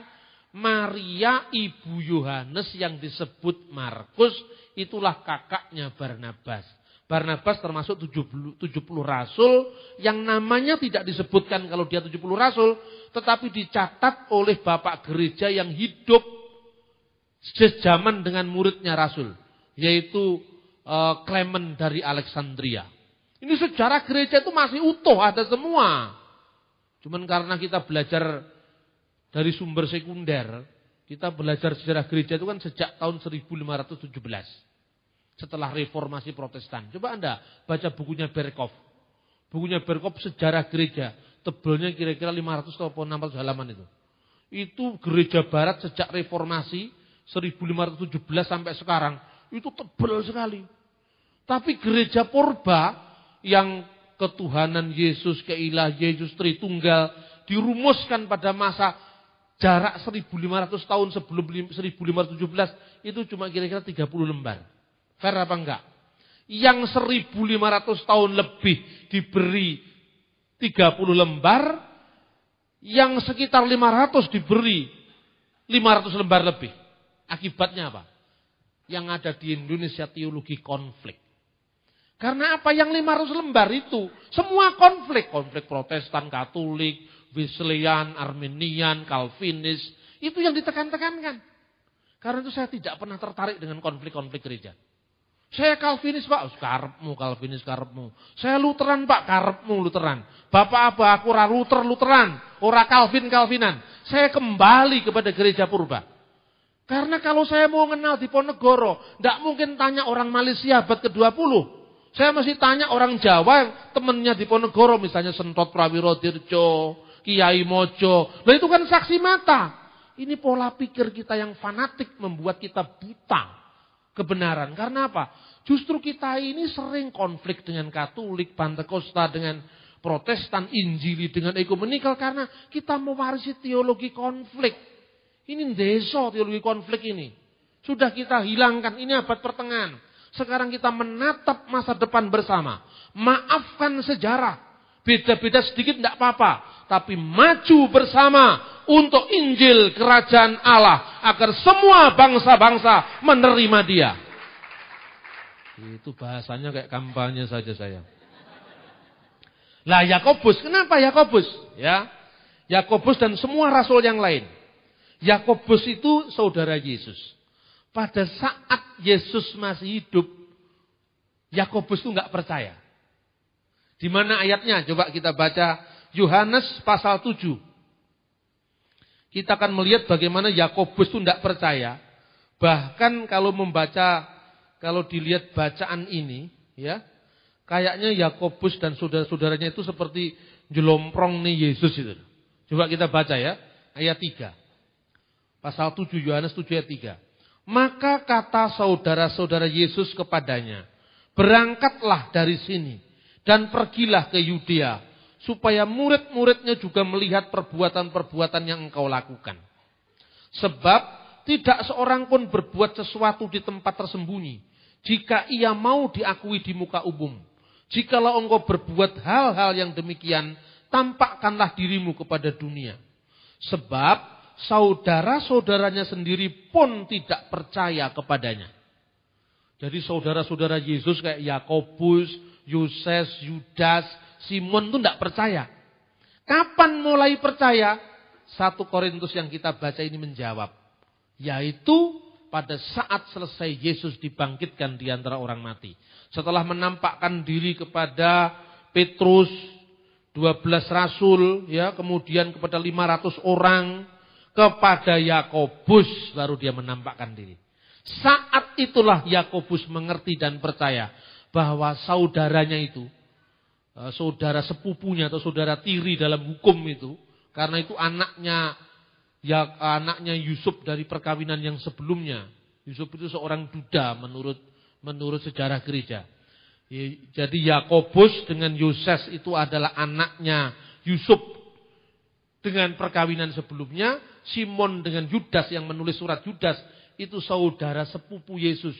S1: Maria ibu Yohanes yang disebut Markus, itulah kakaknya Barnabas. Barnabas termasuk 70 rasul yang namanya tidak disebutkan kalau dia 70 rasul, tetapi dicatat oleh bapak gereja yang hidup sejaman dengan muridnya rasul, yaitu Clement dari Alexandria. Ini sejarah gereja itu masih utuh, ada semua. Cuman karena kita belajar dari sumber sekunder, kita belajar sejarah gereja itu kan sejak tahun 1517. Setelah reformasi Protestan. Coba Anda baca bukunya Berkhof. Bukunya Berkhof sejarah gereja. Tebelnya kira-kira 500 atau 600 halaman itu. Itu gereja barat sejak reformasi 1517 sampai sekarang. Itu tebel sekali. Tapi gereja purba yang ketuhanan Yesus, keilahian Yesus Tritunggal dirumuskan pada masa jarak 1500 tahun sebelum 1517 itu cuma kira-kira 30 lembar. Fair apa enggak? Yang 1500 tahun lebih diberi 30 lembar, yang sekitar 500 diberi 500 lembar lebih. Akibatnya apa? Yang ada di Indonesia teologi konflik. Karena apa? Yang 500 lembar itu semua konflik. Konflik Protestan, Katolik, Wesleyan, Arminian, Calvinis. Itu yang ditekan-tekankan. Karena itu saya tidak pernah tertarik dengan konflik-konflik gereja. Saya Calvinis Pak, karepmu Calvinis karepmu. Saya Lutheran Pak, karepmu Lutheran. Bapak apa aku ora Lutheran, ora Calvinan. Saya kembali kepada gereja purba. Karena kalau saya mau kenal di Ponegoro, tidak mungkin tanya orang Malaysia abad ke-20. Saya mesti tanya orang Jawa yang temannya di Ponegoro, misalnya Sentot Prawirodirjo, Kiai Mojo. Nah itu kan saksi mata. Ini pola pikir kita yang fanatik membuat kita buta kebenaran. Karena apa? Justru kita ini sering konflik dengan Katolik, Pantekosta, dengan Protestan, Injili, dengan ekumenikal. Karena kita mewarisi teologi konflik. Ini desa teologi konflik ini. Sudah kita hilangkan, ini abad pertengahan. Sekarang kita menatap masa depan bersama. Maafkan sejarah. Beda-beda sedikit tidak apa-apa. Tapi maju bersama untuk Injil Kerajaan Allah. Agar semua bangsa-bangsa menerima dia. Itu bahasanya kayak kampanye saja saya. Lah Yakobus, kenapa Yakobus? Ya, Yakobus dan semua rasul yang lain. Yakobus itu saudara Yesus. Pada saat Yesus masih hidup, Yakobus itu enggak percaya. Di mana ayatnya? Coba kita baca Yohanes pasal 7. Kita akan melihat bagaimana Yakobus itu tidak percaya. Bahkan kalau dilihat bacaan ini, ya, kayaknya Yakobus dan saudara-saudaranya itu seperti jelomprong nih Yesus itu. Coba kita baca ya, ayat 3. Pasal 7, Yohanes 7 ayat 3. Maka kata saudara-saudara Yesus kepadanya, berangkatlah dari sini dan pergilah ke Yudea, supaya murid-muridnya juga melihat perbuatan-perbuatan yang engkau lakukan. Sebab tidak seorang pun berbuat sesuatu di tempat tersembunyi, jika ia mau diakui di muka umum. Jikalau engkau berbuat hal-hal yang demikian, tampakkanlah dirimu kepada dunia. Sebab saudara-saudaranya sendiri pun tidak percaya kepadanya. Jadi saudara-saudara Yesus kayak Yakobus, Yoses, Yudas, Simon itu tidak percaya. Kapan mulai percaya? 1 Korintus yang kita baca ini menjawab. Yaitu pada saat selesai Yesus dibangkitkan di antara orang mati. Setelah menampakkan diri kepada Petrus, 12 rasul, ya, kemudian kepada 500 orang, kepada Yakobus baru dia menampakkan diri. Saat itulah Yakobus mengerti dan percaya bahwa saudaranya itu, saudara sepupunya atau saudara tiri dalam hukum itu, karena itu anaknya Yusuf dari perkawinan yang sebelumnya. Yusuf itu seorang duda menurut sejarah gereja. Jadi Yakobus dengan Yoses itu adalah anaknya Yusuf dengan perkawinan sebelumnya. Simon dengan Yudas yang menulis surat Yudas itu saudara sepupu Yesus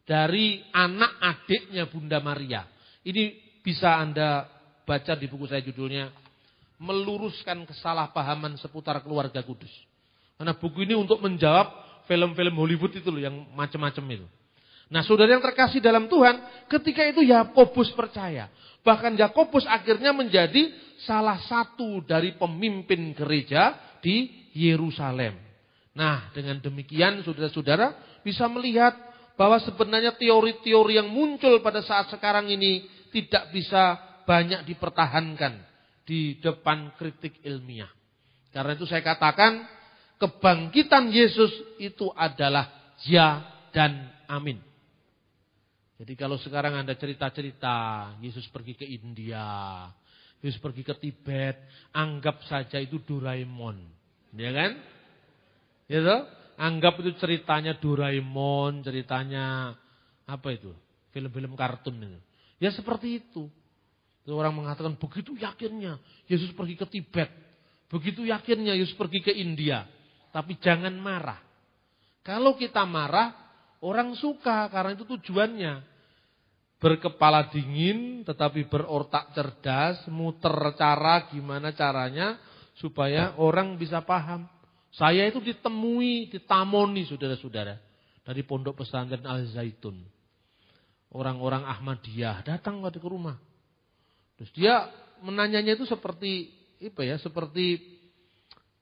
S1: dari anak adiknya Bunda Maria. Ini bisa Anda baca di buku saya, judulnya Meluruskan Kesalahpahaman Seputar Keluarga Kudus. Karena buku ini untuk menjawab film-film Hollywood itu loh, yang macam-macam itu. Nah, saudara yang terkasih dalam Tuhan, ketika itu Yakobus percaya. Bahkan Yakobus akhirnya menjadi salah satu dari pemimpin gereja di Yerusalem. Nah, dengan demikian saudara-saudara bisa melihat bahwa sebenarnya teori-teori yang muncul pada saat sekarang ini tidak bisa banyak dipertahankan di depan kritik ilmiah. Karena itu saya katakan kebangkitan Yesus itu adalah ya dan amin. Jadi kalau sekarang Anda cerita-cerita Yesus pergi ke India, Yesus pergi ke Tibet, anggap saja itu Doraemon. Ya kan? Gitu? Anggap itu ceritanya Doraemon, ceritanya apa itu? Film-film kartun itu. Ya seperti itu. Orang mengatakan begitu yakinnya Yesus pergi ke Tibet. Begitu yakinnya Yesus pergi ke India. Tapi jangan marah. Kalau kita marah, orang suka karena itu tujuannya. Berkepala dingin tetapi berotak cerdas, muter cara gimana caranya supaya orang bisa paham. Saya itu ditamoni saudara-saudara dari Pondok Pesantren Al-Zaitun. Orang-orang Ahmadiyah datang ke rumah. Terus dia menanyanya itu seperti seperti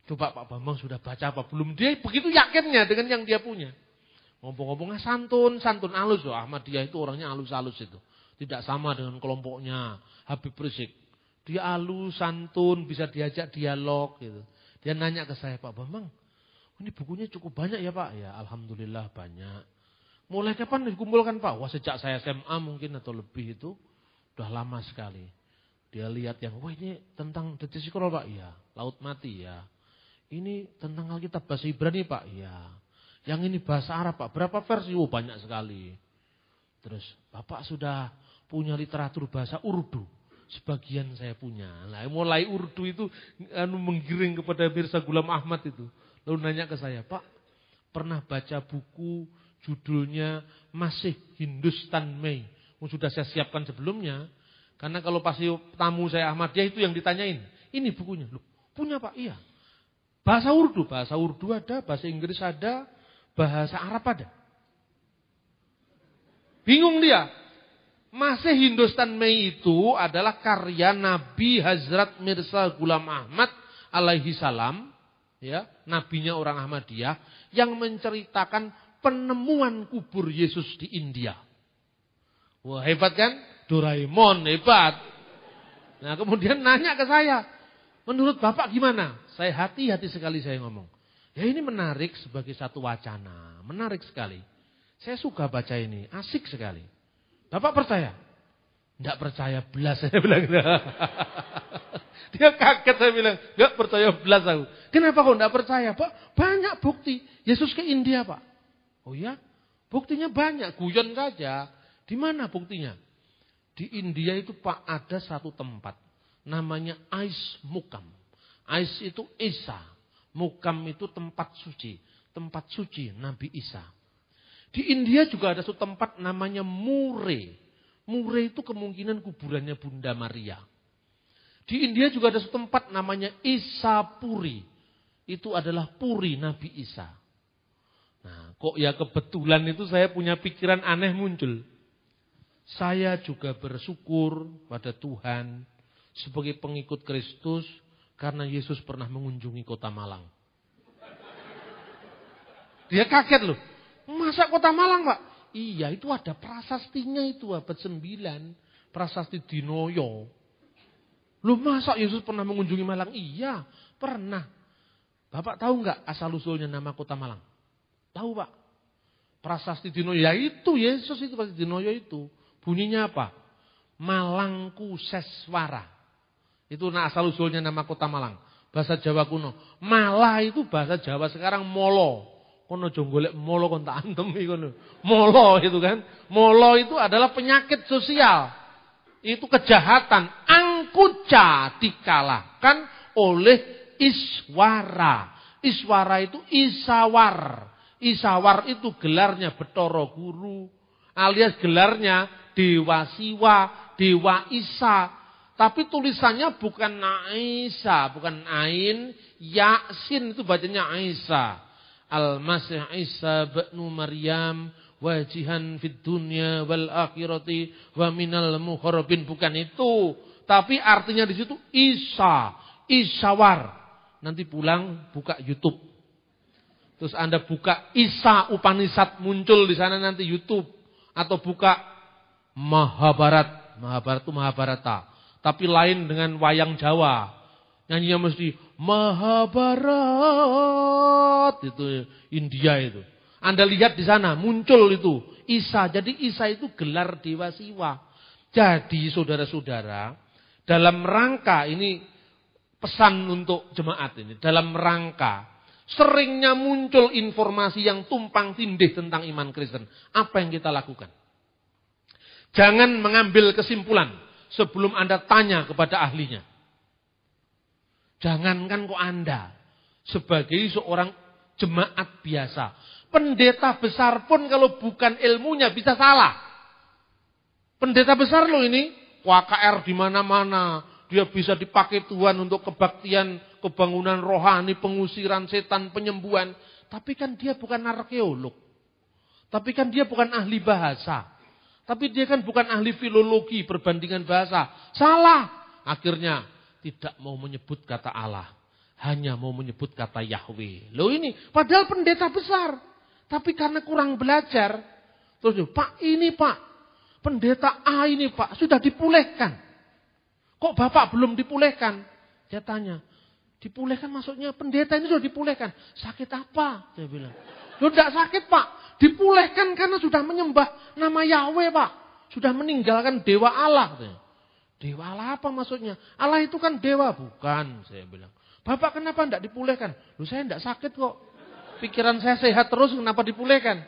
S1: coba Pak Bambang sudah baca apa belum? Dia begitu yakinnya dengan yang dia punya. Ngomong-ngomongnya santun halus loh. Ahmadiyah itu orangnya halus-halus itu. Tidak sama dengan kelompoknya Habib Rizik. Dia halus, santun, bisa diajak dialog gitu. Dia nanya ke saya, Pak Bambang, ini bukunya cukup banyak ya Pak? Ya alhamdulillah banyak. Mulai kapan dikumpulkan Pak? Wah sejak saya SMA mungkin atau lebih itu. Udah lama sekali. Dia lihat yang, wah ini tentang Dead Sea Scroll Pak? Iya. Laut Mati ya. Ini tentang Alkitab bahasa Ibrani Pak? Iya. Yang ini bahasa Arab Pak? Berapa versi? Oh banyak sekali. Terus Bapak sudah punya literatur bahasa Urdu? Sebagian saya punya. Nah, mulai Urdu itu menggiring kepada Mirza Ghulam Ahmad itu. Lalu nanya ke saya, Pak pernah baca buku judulnya Masih Hindustan Mei? Sudah saya siapkan sebelumnya. Karena kalau pasti tamu saya Ahmadiyah itu yang ditanyain. Ini bukunya. Loh, punya Pak? Iya. Bahasa Urdu ada, bahasa Inggris ada, bahasa Arab ada. Bingung dia. Masih Hindustan Mei itu adalah karya Nabi Hazrat Mirza Ghulam Ahmad alaihi salam, ya, nabinya orang Ahmadiyah yang menceritakan penemuan kubur Yesus di India. Wah, hebat kan? Doraemon hebat. Nah, kemudian nanya ke saya, menurut Bapak gimana? Saya hati-hati sekali saya ngomong. Ya ini menarik sebagai satu wacana, menarik sekali. Saya suka baca ini, asik sekali. Bapak percaya? Tidak percaya belas saya bilang. Dia kaget saya bilang, enggak percaya belas aku. Kenapa kok tidak percaya Pak? Banyak bukti. Yesus ke India Pak. Oh ya? Buktinya banyak, guyon saja. Di mana buktinya? Di India itu Pak ada satu tempat. Namanya Ais Mukam. Ais itu Isa. Mukam itu tempat suci. Tempat suci Nabi Isa. Di India juga ada satu tempat namanya Mure. Mure itu kemungkinan kuburannya Bunda Maria. Di India juga ada satu tempat namanya Isapuri. Itu adalah Puri Nabi Isa. Nah, kok ya kebetulan itu saya punya pikiran aneh muncul. Saya juga bersyukur pada Tuhan sebagai pengikut Kristus karena Yesus pernah mengunjungi kota Malang. Dia kaget loh. Masa kota Malang Pak? Iya itu ada prasastinya itu abad 9. Prasasti Dinoyo. Loh masa Yesus pernah mengunjungi Malang? Iya pernah. Bapak tahu nggak asal usulnya nama kota Malang? Tahu Pak? Prasasti Dinoyo. Ya itu Yesus itu prasasti Dinoyo itu. Bunyinya apa? Malangku Seswara. Itu asal usulnya nama kota Malang. Bahasa Jawa kuno. Malah itu bahasa Jawa sekarang molo. Kono aja golek molo kon tak antem iki kono. Molo itu kan. Molo itu adalah penyakit sosial. Itu kejahatan. Angkuca dikalahkan oleh iswara. Iswara itu isawar. Isawar itu gelarnya Betara Guru. Alias gelarnya Dewa Siwa, Dewa Isa. Tapi tulisannya bukan Naisa, bukan Ain. Yasin itu bacanya Isa. Al-Masih Isa bin Maryam wajihan fid dunya wal akhirati wa minal mukharrabin, bukan itu. Tapi artinya di situ Isa, Isawar. Nanti pulang buka YouTube. Terus Anda buka Isa Upanishad, muncul di sana nanti YouTube, atau buka Mahabharat. Mahabharat itu Mahabharata, tapi lain dengan wayang Jawa. Nyanyinya mesti Mahabharat, itu India itu. Anda lihat di sana muncul itu Isa. Jadi Isa itu gelar Dewa Siwa. Jadi saudara-saudara, dalam rangka ini pesan untuk jemaat ini, dalam rangka seringnya muncul informasi yang tumpang tindih tentang iman Kristen. Apa yang kita lakukan? Jangan mengambil kesimpulan sebelum Anda tanya kepada ahlinya. Jangankan kok Anda sebagai seorang jemaat biasa, pendeta besar pun kalau bukan ilmunya bisa salah. Pendeta besar loh ini, KKR di mana-mana, dia bisa dipakai Tuhan untuk kebaktian, kebangunan rohani, pengusiran setan, penyembuhan. Tapi kan dia bukan arkeolog. Tapi kan dia bukan ahli bahasa. Tapi dia kan bukan ahli filologi, perbandingan bahasa. Salah. Akhirnya tidak mau menyebut kata Allah. Hanya mau menyebut kata Yahweh. Loh ini, padahal pendeta besar. Tapi karena kurang belajar. Terus, Pak ini Pak, pendeta A ini Pak, sudah dipulihkan. Kok Bapak belum dipulihkan? Dia tanya, dipulihkan maksudnya pendeta ini sudah dipulihkan. Sakit apa? Dia bilang. Loh tidak sakit Pak. Dipulihkan karena sudah menyembah nama Yahweh Pak. Sudah meninggalkan dewa Allah. Dewa Allah apa maksudnya? Allah itu kan dewa. Bukan, saya bilang. Bapak kenapa tidak dipulihkan? Loh saya tidak sakit kok. Pikiran saya sehat terus, kenapa dipulihkan?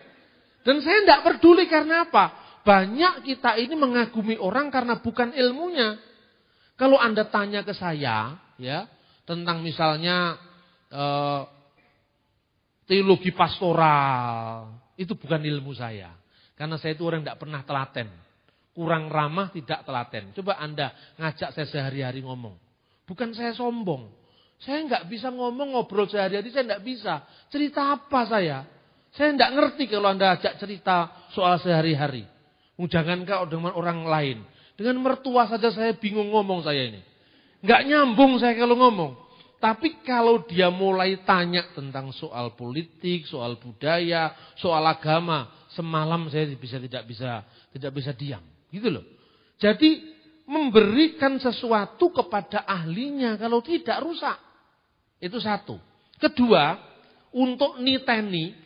S1: Dan saya tidak peduli karena apa? Banyak kita ini mengagumi orang karena bukan ilmunya. Kalau Anda tanya ke saya, ya, tentang misalnya teologi pastoral, itu bukan ilmu saya. Karena saya itu orang tidak pernah telaten. Kurang ramah, tidak telaten. Coba Anda ngajak saya sehari-hari ngomong. Bukan saya sombong. Saya nggak bisa ngomong, ngobrol sehari-hari, saya nggak bisa. Cerita apa saya? Saya nggak ngerti kalau Anda ajak cerita soal sehari-hari. Jangankah dengan orang lain. Dengan mertua saja saya bingung ngomong saya ini. Nggak nyambung saya kalau ngomong. Tapi kalau dia mulai tanya tentang soal politik, soal budaya, soal agama, semalam saya tidak bisa diam. Gitu loh. Jadi memberikan sesuatu kepada ahlinya, kalau tidak rusak. Itu satu. Kedua, untuk niteni,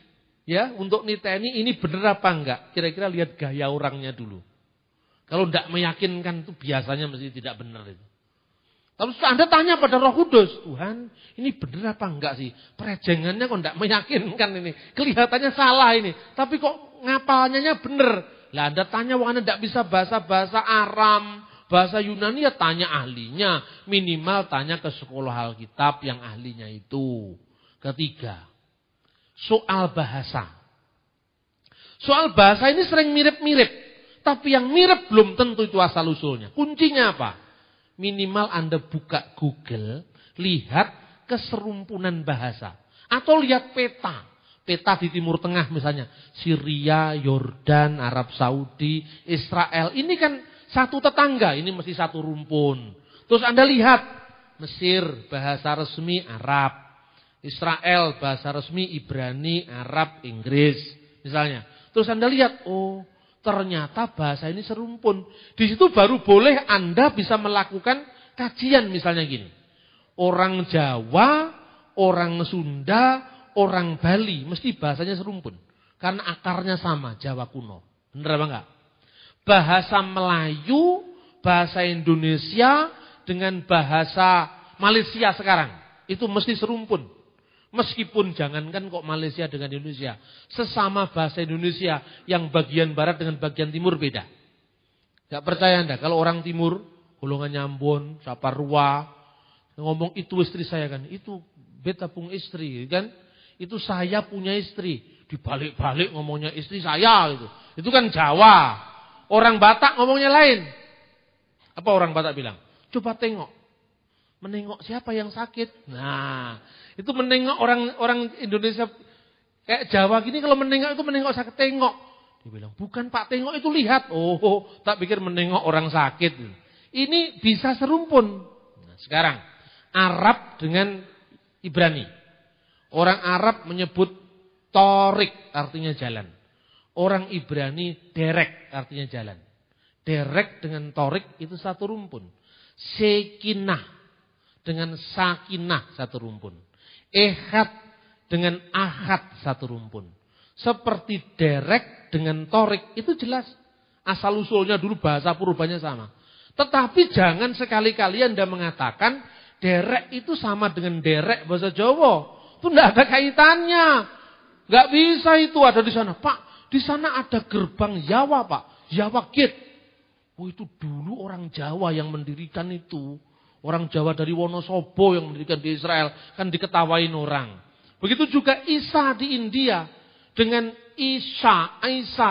S1: ya, untuk niteni ini benar apa enggak? Kira-kira lihat gaya orangnya dulu. Kalau tidak meyakinkan itu biasanya mesti tidak benar itu. Tapi Anda tanya pada Roh Kudus, Tuhan, ini benar apa enggak sih? Perejengannya kok tidak meyakinkan ini. Kelihatannya salah ini. Tapi kok ngapalnya benar. Lah Anda tanya, Anda tidak bisa bahasa Aram, bahasa Yunani, ya tanya ahlinya. Minimal tanya ke sekolah Alkitab yang ahlinya itu. Ketiga, soal bahasa. Soal bahasa ini sering mirip-mirip. Tapi yang mirip belum tentu itu asal-usulnya. Kuncinya apa? Minimal Anda buka Google, lihat keserumpunan bahasa. Atau lihat peta. Peta di Timur Tengah misalnya. Syria, Yordan, Arab Saudi, Israel. Ini kan satu tetangga. Ini mesti satu rumpun. Terus Anda lihat. Mesir, bahasa resmi Arab. Israel, bahasa resmi Ibrani, Arab, Inggris. Misalnya. Terus Anda lihat. Oh, ternyata bahasa ini serumpun. Di situ baru boleh Anda bisa melakukan kajian misalnya gini. Orang Jawa, orang Sunda, orang Bali, mesti bahasanya serumpun. Karena akarnya sama, Jawa kuno. Benar apa enggak? Bahasa Melayu, bahasa Indonesia, dengan bahasa Malaysia sekarang. Itu mesti serumpun. Meskipun jangankan kok Malaysia dengan Indonesia. Sesama bahasa Indonesia yang bagian barat dengan bagian timur beda. Gak percaya Anda, kalau orang timur, golongannya Ambon, Saparua, ngomong itu istri saya kan. Itu beta pun istri kan. Itu saya punya istri. Dibalik-balik ngomongnya istri saya gitu. Itu kan Jawa. Orang Batak ngomongnya lain. Apa orang Batak bilang? Coba tengok. Menengok siapa yang sakit? Nah, itu menengok orang Indonesia kayak Jawa gini kalau menengok itu menengok sakit tengok. Dia bilang, bukan Pak tengok itu lihat. Oh, tak pikir menengok orang sakit. Ini bisa serumpun. Nah, sekarang Arab dengan Ibrani. Orang Arab menyebut torik artinya jalan. Orang Ibrani derek artinya jalan. Derek dengan torik itu satu rumpun. Sekinah dengan sakinah satu rumpun. Ehad dengan ahad satu rumpun. Seperti derek dengan torik itu jelas. Asal usulnya dulu bahasa purbanya sama. Tetapi jangan sekali-kali Anda mengatakan derek itu sama dengan derek bahasa Jawa. Itu tidak ada kaitannya. Nggak bisa itu ada di sana. Pak, di sana ada gerbang Jawa Pak. Jawa Gate. Oh itu dulu orang Jawa yang mendirikan itu. Orang Jawa dari Wonosobo yang mendirikan di Israel. Kan diketawain orang. Begitu juga Isa di India. Dengan Isa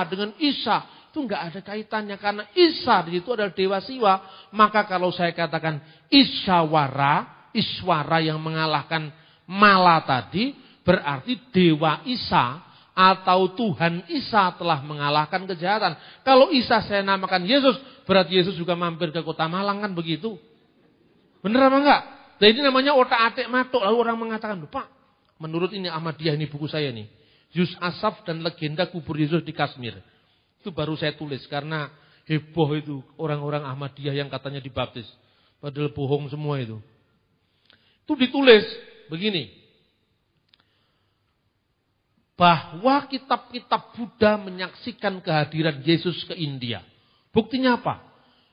S1: dengan Isa. Itu nggak ada kaitannya. Karena Isa di situ adalah Dewa Siwa. Maka kalau saya katakan Iswara yang mengalahkan Mala tadi. Berarti Dewa Isa atau Tuhan Isa telah mengalahkan kejahatan. Kalau Isa saya namakan Yesus, berarti Yesus juga mampir ke kota Malang kan begitu. Benar apa enggak? Dan ini namanya otak-atik matuk. Lalu orang mengatakan, Pak, menurut ini Ahmadiyah, ini buku saya nih. Yus Asaf dan legenda kubur Yesus di Kashmir. Itu baru saya tulis karena heboh itu orang-orang Ahmadiyah yang katanya dibaptis. Padahal bohong semua itu. Itu ditulis begini. Bahwa kitab-kitab Buddha menyaksikan kehadiran Yesus ke India. Buktinya apa?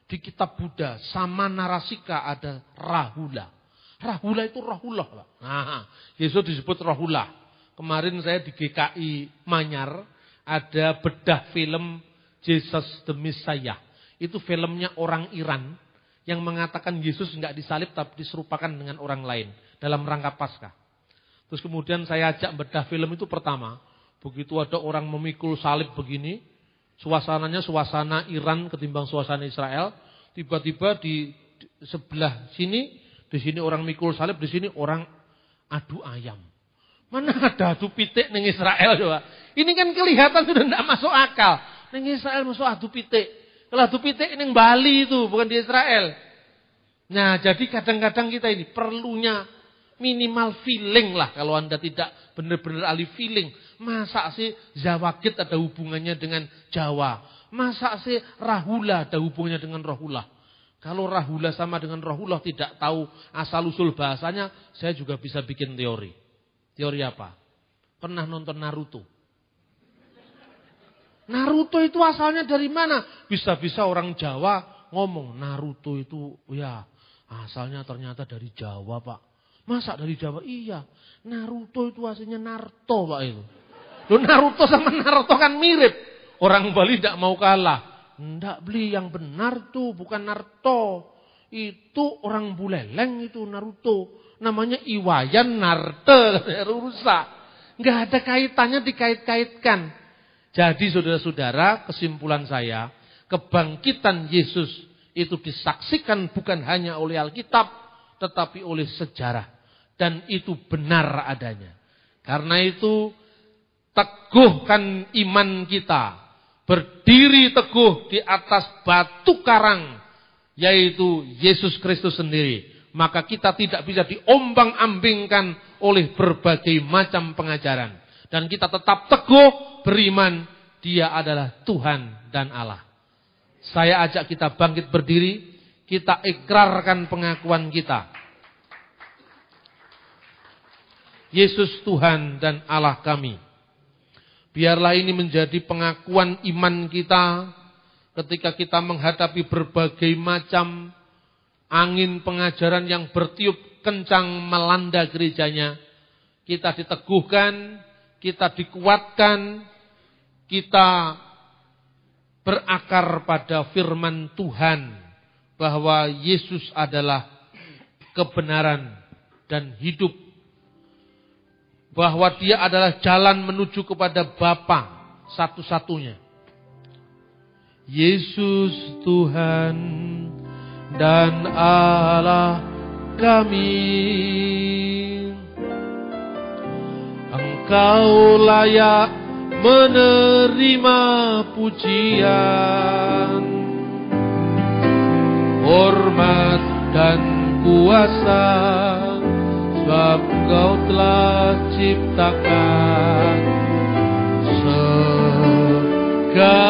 S1: Di kitab Buddha, Samana Rasika ada Rahula. Rahula itu Rahullah. Nah, Yesus disebut Rahullah. Kemarin saya di GKI Manyar, ada bedah film Jesus the Messiah. Itu filmnya orang Iran yang mengatakan Yesus enggak disalib tapi diserupakan dengan orang lain dalam rangka Paskah. Terus kemudian saya ajak bedah film itu pertama. Begitu ada orang memikul salib begini. Suasananya suasana Iran ketimbang suasana Israel. Tiba-tiba di sebelah sini. Di sini orang mikul salib. Di sini orang adu ayam. Mana ada adu pitik ning Israel coba. Ini kan kelihatan sudah tidak masuk akal. Ning Israel masuk adu pitik. Kalau adu pitik ning Bali itu bukan di Israel. Nah jadi kadang-kadang kita ini perlunya minimal feeling lah kalau Anda tidak benar-benar ahli feeling. Masa sih Jawa Gate ada hubungannya dengan Jawa? Masa sih Rahula ada hubungannya dengan Rahullah? Kalau Rahula sama dengan Rahullah tidak tahu asal-usul bahasanya, saya juga bisa bikin teori. Teori apa? Pernah nonton Naruto? Naruto itu asalnya dari mana? Bisa-bisa orang Jawa ngomong Naruto itu ya asalnya ternyata dari Jawa Pak. Masa dari Jawa? Iya. Naruto itu aslinya Narto Pak itu. Loh Naruto sama Naruto kan mirip. Orang Bali tidak mau kalah. Tidak beli yang benar tuh bukan Narto. Itu orang Buleleng itu Naruto. Namanya Iwayan Narte. Rusak. Nggak ada kaitannya dikait-kaitkan. Jadi saudara-saudara kesimpulan saya. Kebangkitan Yesus itu disaksikan bukan hanya oleh Alkitab. Tetapi oleh sejarah. Dan itu benar adanya. Karena itu teguhkan iman kita. Berdiri teguh di atas batu karang. Yaitu Yesus Kristus sendiri. Maka kita tidak bisa diombang-ambingkan oleh berbagai macam pengajaran. Dan kita tetap teguh beriman. Dia adalah Tuhan dan Allah. Saya ajak kita bangkit berdiri. Kita ikrarkan pengakuan kita. Yesus Tuhan dan Allah kami. Biarlah ini menjadi pengakuan iman kita ketika kita menghadapi berbagai macam angin pengajaran yang bertiup kencang melanda gerejanya. kita diteguhkan, kita dikuatkan, kita berakar pada firman Tuhan bahwa Yesus adalah kebenaran dan hidup, bahwa Dia adalah jalan menuju kepada Bapa satu-satunya. Yesus Tuhan dan Allah kami, Engkau layak menerima pujian, hormat dan kuasa, sebab Engkau telah ciptakan segala